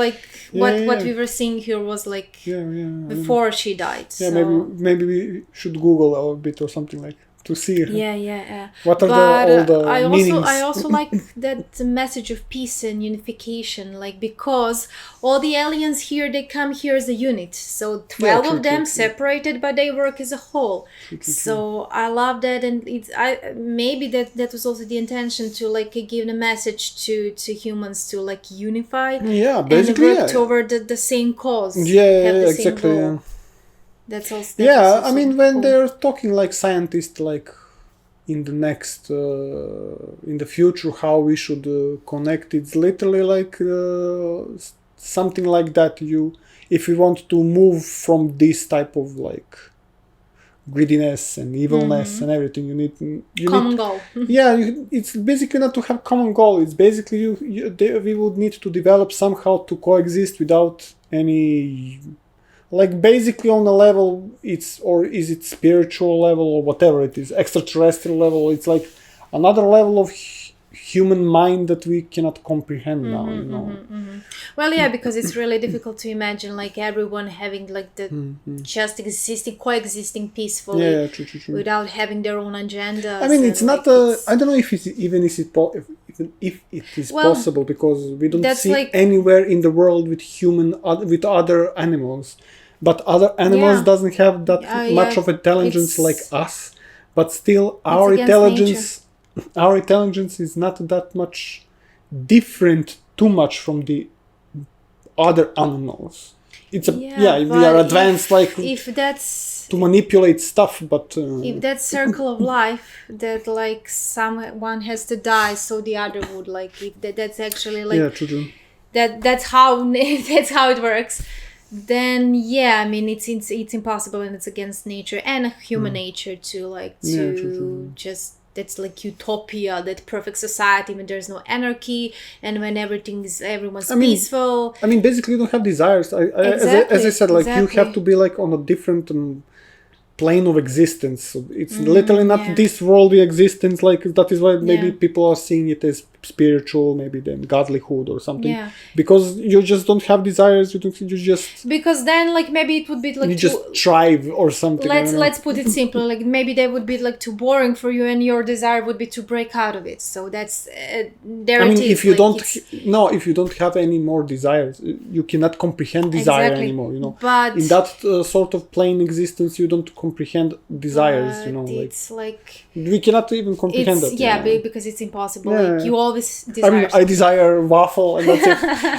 like what yeah. we were seeing here was like Yeah, yeah. before she died. Yeah, so. maybe we should Google a bit or something like to see. Yeah. What are all the meanings? I also like that message of peace and unification, like, because all the aliens here, they come here as a unit. So 12 true, of them true. separated, but they work as a whole. So I love that, and maybe that was also the intention to like give the message to humans to like unify. Yeah, and basically, work yeah. toward the same cause. Yeah, have the same exactly. goal. Yeah. That's also I mean, when they're talking like scientists, like in the next, in the future, how we should connect, it's literally like something like that. If you want to move from this type of like greediness and evilness and everything, you need common goal. Yeah, it's basically not to have common goal. It's basically we would need to develop somehow to coexist without any. Like basically on a level, is it spiritual level or whatever it is, extraterrestrial level. It's like another level of human mind that we cannot comprehend now. You know. Well, yeah, because it's really difficult to imagine like everyone having like the just coexisting peacefully, true. without having their own agendas. I mean, it's and, not. I don't know if it's even if it is possible, because we don't see anywhere in the world with other animals. But other animals doesn't have that much of intelligence like us. But still, our intelligence is not that much different too much from the other animals. It's a we but are advanced if that's to manipulate stuff, but if that circle of life that like someone has to die so the other would like if that's actually like true. that's how that's how it works, then I mean it's impossible and it's against nature and human nature to like to true. just that's like utopia, that perfect society when there's no anarchy and when everyone's peaceful. I mean, basically, you don't have desires. As I said, like you have to be like on a different plane of existence. So it's literally not this worldly existence. Like that is why maybe people are seeing it as spiritual, maybe then godlyhood or something. Yeah. Because you just don't have desires. You just because then like maybe it would be like you just strive or something. Let's put it simply. Like maybe that would be like too boring for you, and your desire would be to break out of it. So that's there. I mean, if you if you don't have any more desires, you cannot comprehend desire anymore. You know, but in that sort of plain existence, you don't comprehend desires. You know, it's like we cannot even comprehend that. Because it's impossible. Like you always desire. I mean, I desire waffle, and that's it.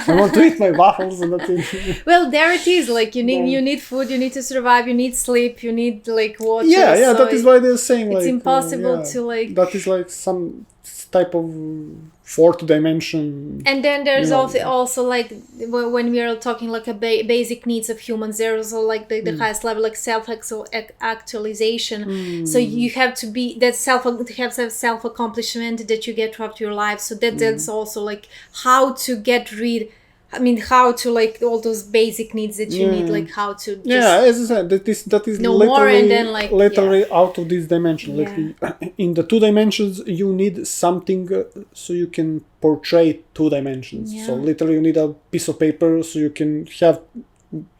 I want to eat my waffles, and that's it. Well, there it is. Like you need food, you need to survive, you need sleep, you need like water. Yeah, so that is why they're saying it's impossible to like. That is like some type of fourth dimension. And then there's also like when we are talking like a basic needs of humans, there's also like the highest level like self-actualization. So you have to be that self-accomplishment that you get throughout your life. So that's also like how to get rid. I mean, how to like all those basic needs that you need, like how to just as I said, that is no literally, more and then like out of this dimension. Like in the 2 dimensions, you need something so you can portray 2 dimensions. So literally, you need a piece of paper so you can have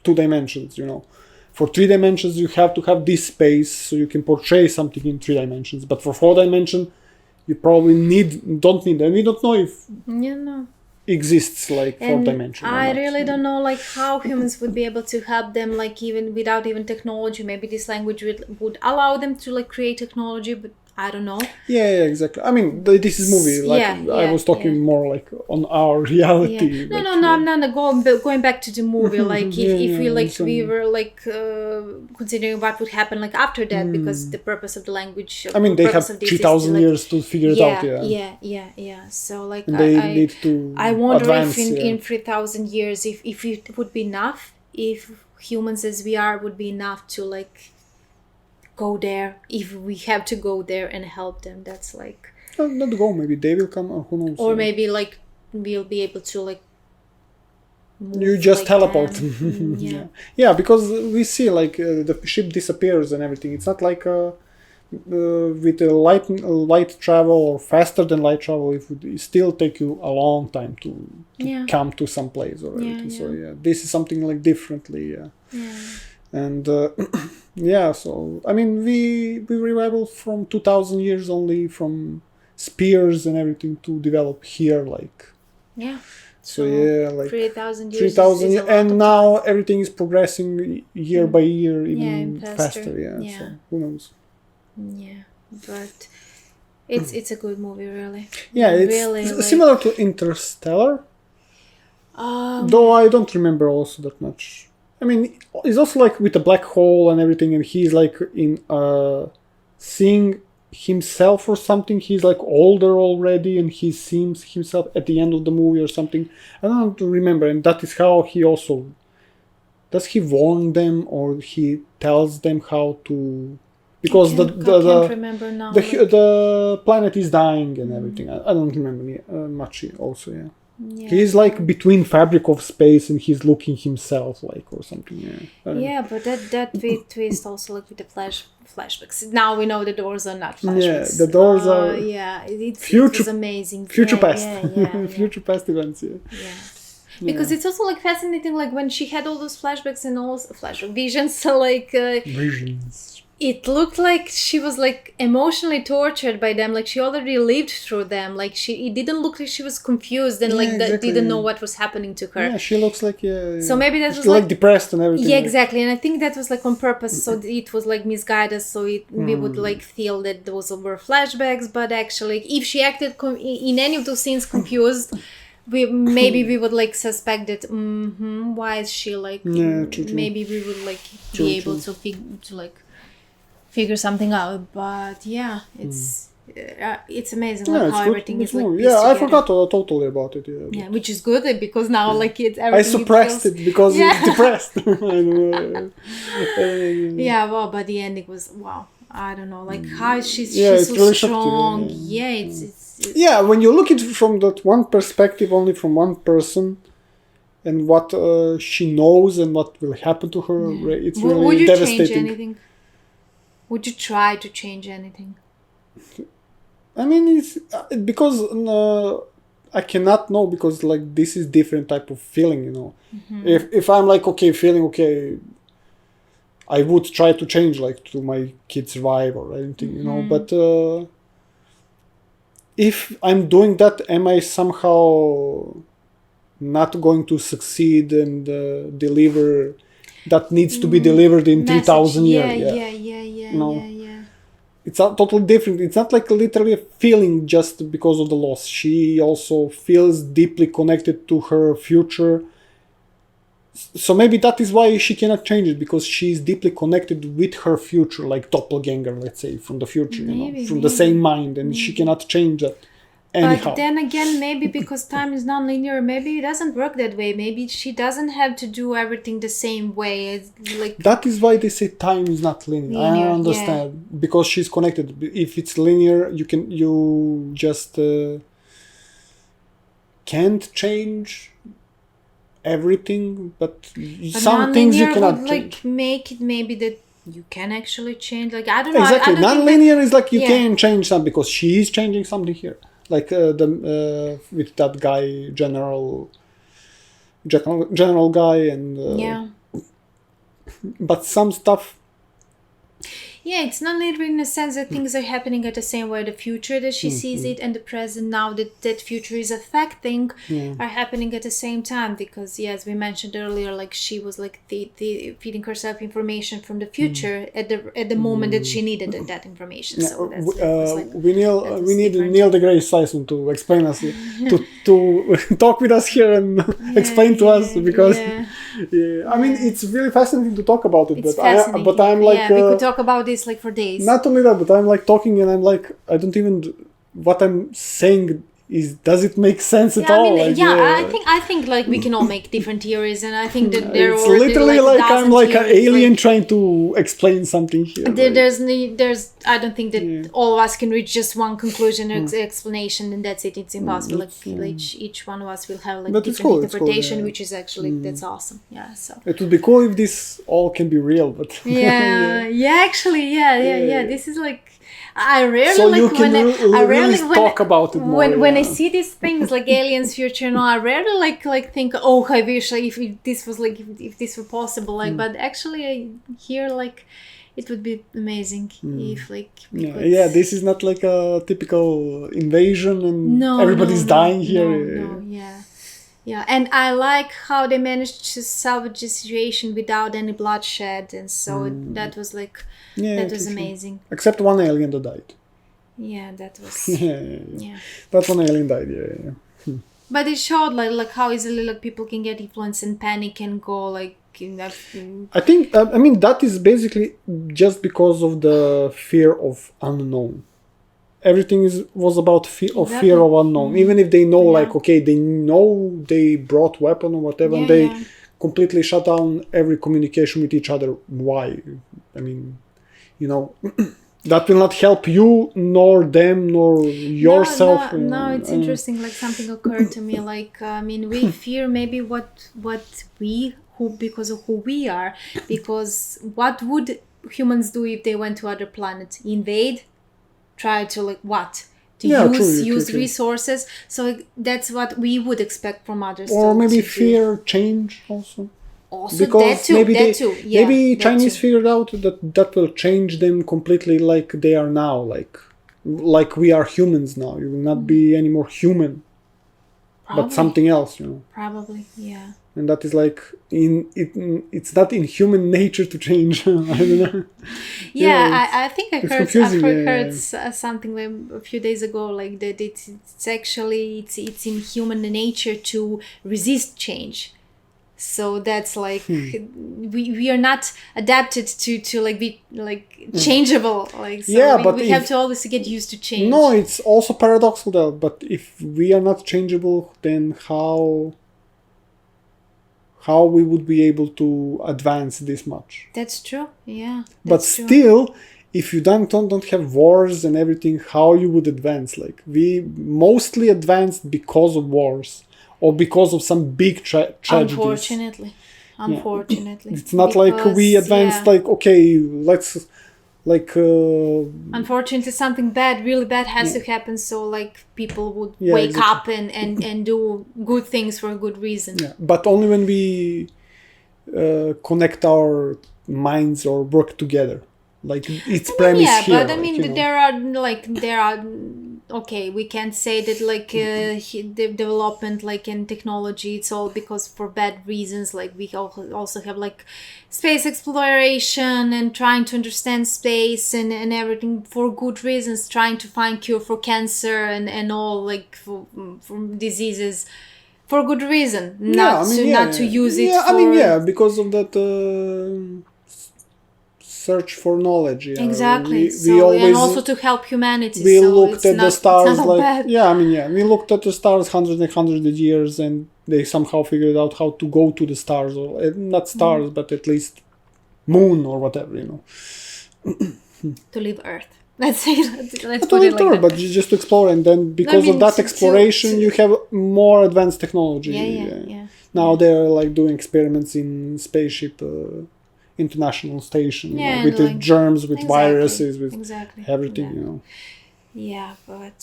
2 dimensions. You know, for 3 dimensions, you have to have this space so you can portray something in 3 dimensions. But for 4 dimension, you probably don't need, and we don't know if exists like 4 dimension. I really don't know like how humans would be able to help them, like even without even technology. Maybe this language would allow them to like create technology, but I don't know. Yeah, exactly. I mean, this is movie. Like I was talking more like on our reality. Yeah. No. Going back to the movie, like if we like we were like considering what would happen like after that, because the purpose of the language. I mean, they have 3,000 years to figure it out. Yeah. So like they need to. I wonder advance, if in 3,000 years, if it would be enough, if humans as we are would be enough to like go there, if we have to go there and help them. That's like not go, maybe they will come, or who knows, or maybe like we'll be able to like you just teleport. Because we see like the ship disappears and everything. It's not like with the light travel or faster than light travel, it would still take you a long time to come to some place or everything. So this is something like differently. And so I mean we revival from 2,000 years only from spears and everything to develop here like so like 3,000 years 3,000 and now everything is progressing year by year even faster. So who knows. But it's a good movie, really. It's really, similar to Interstellar, though I don't remember also that much. I mean, it's also like with a black hole and everything, and he's like in seeing himself or something. He's like older already, and he sees himself at the end of the movie or something. I don't remember, and that is how he also does he warn them or he tells them how to, because I can't remember now, the planet is dying and everything. I don't remember much also. He's like between fabric of space and he's looking himself like or something. But that twist also like with the flashbacks. Now we know the doors are not flashbacks. The doors are it was amazing. Future past. Future past events. Because it's also like fascinating, like when she had all those flashbacks and all flashback visions, so like visions. it looked like she was like emotionally tortured by them. Like she already lived through them. Like it didn't look like she was confused and didn't know what was happening to her. Yeah, she looks like So maybe that was like depressed and everything. Yeah, exactly. And I think that was like on purpose, so it was like misguided, so we would like feel that those were flashbacks. But actually, if she acted in any of those scenes confused, we would like suspect that. Why is she like? Yeah, true. Maybe we would like be able to figure something out. But yeah, it's amazing like how everything is like pieced I together. forgot totally about it. Yeah, which is good because now like it's everything. I suppressed it because it's depressed. Yeah, well, but the ending was wow. I don't know, like how she's so really strong. Shocking, It's yeah. When you look at it from that one perspective, only from one person, and what she knows and what will happen to her, it's really would you devastating. change anything? Would you try to change anything? I mean, it's because I cannot know, because like this is different type of feeling, you know. If I'm like feeling okay, I would try to change like to my kid survive or anything, you know. But if I'm doing that, am I somehow not going to succeed and deliver that needs to be delivered in 3,000 years? Yeah. It's totally different. It's not like literally a feeling just because of the loss. She also feels deeply connected to her future. So maybe that is why she cannot change it, because she is deeply connected with her future, like doppelganger, let's say, from the future, from the same mind, and she cannot change that. Anyhow. But then again, maybe because time is non-linear, maybe it doesn't work that way. Maybe she doesn't have to do everything the same way. It's like that is why they say time is not linear. I understand, because she's connected. If it's linear, you just can't change everything, but some things you cannot would, change. Like make it maybe that you can actually change. Like I don't know. Exactly, I don't non-linear is like you can change something because she is changing something here. Like with that guy, general guy, and but some stuff. Yeah, it's not linear in the sense that things are happening at the same way. The future that she sees it and the present now that future is affecting are happening at the same time. Because as we mentioned earlier, like she was like feeding herself information from the future at the moment that she needed that information. So we need Neil deGrasse Tyson to explain us to talk with us here and explain to us, because I mean it's really fascinating to talk about it. But I'm like we could talk about this like for days. Not only that, but I'm like talking and I'm like I don't even what I'm saying does it make sense at all? I mean, I think like we can all make different theories, and I think that there it's are literally like I'm like an alien trying to explain something here. There's I don't think that all of us can reach just one conclusion or explanation, and that's it. It's impossible. Like each one of us will have like different interpretation, which is actually that's awesome. Yeah, so it would be cool if this all can be real, but actually, this is like. I rarely so like when I rarely talk about it more, when I see these things like aliens, future, I rarely like think, oh, I wish like if this was like if this were possible, like. But actually, I hear like it would be amazing if like this is not like a typical invasion and everybody's dying here. Yeah, and I like how they managed to salvage the situation without any bloodshed, and so that was like that was amazing. Except one alien that died. Yeah, that was. Yeah. That one alien died. But it showed like how easily like people can get influenced and panic and go like. I think I mean that is basically just because of the fear of unknown. Everything was about fear of unknown. Even if they know, like, okay, they know they brought weapon or whatever, and they completely shut down every communication with each other. Why? I mean, that will not help you, nor them, nor yourself. No, it's interesting. Like something occurred to me. Like, I mean, we fear maybe because of who we are. Because what would humans do if they went to other planets? Invade? Try to like what? To use resources. So that's what we would expect from others. Or maybe fear change also. Also, because that too, maybe that too. Yeah, maybe that Chinese too. figured out that will change them completely, like they are now, like we are humans now. You will not be any more human, Probably. but something else, you know. Probably, yeah. And that is like it's not in human nature to change. I don't know. Yeah, I think it's I've confusing, heard something like a few days ago, like that it's actually it's in human nature to resist change. So that's like we are not adapted to like be like changeable, like so Yeah, we, but we have to always get used to change. No, it's also paradoxical though. But if we are not changeable, then how we would be able to advance this much? That's true. Yeah. But still, if you don't have wars and everything, how you would advance? Like we mostly advanced because of wars or because of some big tragedies. Unfortunately, it's not like we advanced. Like okay, let's like. Unfortunately, something bad, really bad, has to happen. So like people would wake up and do good things for a good reason. Yeah, but only when we connect our minds or work together. Like its premise yeah, here. But I mean, like, there are okay. We can't say that like the development like in technology. It's all because for bad reasons. Like we also have like space exploration and trying to understand space and everything for good reasons. Trying to find cure for cancer and all like for diseases. For good reason, not to use it. Yeah, for... because of that search for knowledge. Yeah. Exactly. We always, and also to help humanity. We looked at the stars bad. we looked at the stars hundreds and hundreds of years, and they somehow figured out how to go to the stars, or not stars, but at least moon or whatever, you know. To leave Earth. Let's put it like that. But just to explore, and then because of that exploration, you have more advanced technology. Yeah. Now they're like doing experiments in spaceship, international station, with the germs, with viruses, with everything, you know. Yeah, but.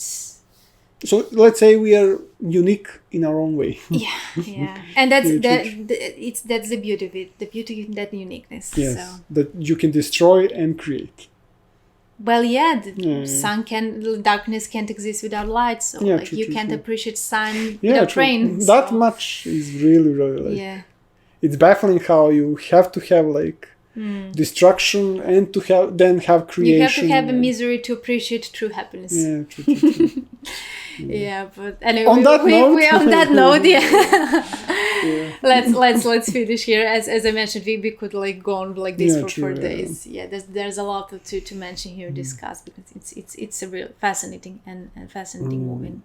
So let's say we are unique in our own way. Yeah, and that's the beauty of it. The beauty of that uniqueness. Yes, so. That you can destroy and create. Well, yeah, darkness can't exist without light, so you can't appreciate sun without rain. That much is really, really like, it's baffling how you have to have like destruction and to have creation. You have to have a misery to appreciate true happiness. Yeah, true. Yeah, but anyway, on that note, let's finish here. As I mentioned, we could like go on like this for days. Yeah, there's a lot to mention here, discuss, because it's a real fascinating and fascinating movie.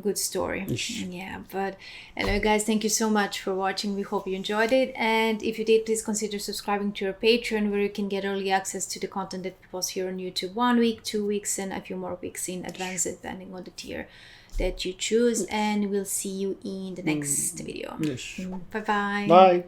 Good story. Yeah, but anyway, guys, thank you so much for watching. We hope you enjoyed it, and if you did, please consider subscribing to our Patreon, where you can get early access to the content that we post here on YouTube 1 week, 2 weeks, and a few more weeks in advance, depending on the tier that you choose. And we'll see you in the next video. Yes. Bye. Bye.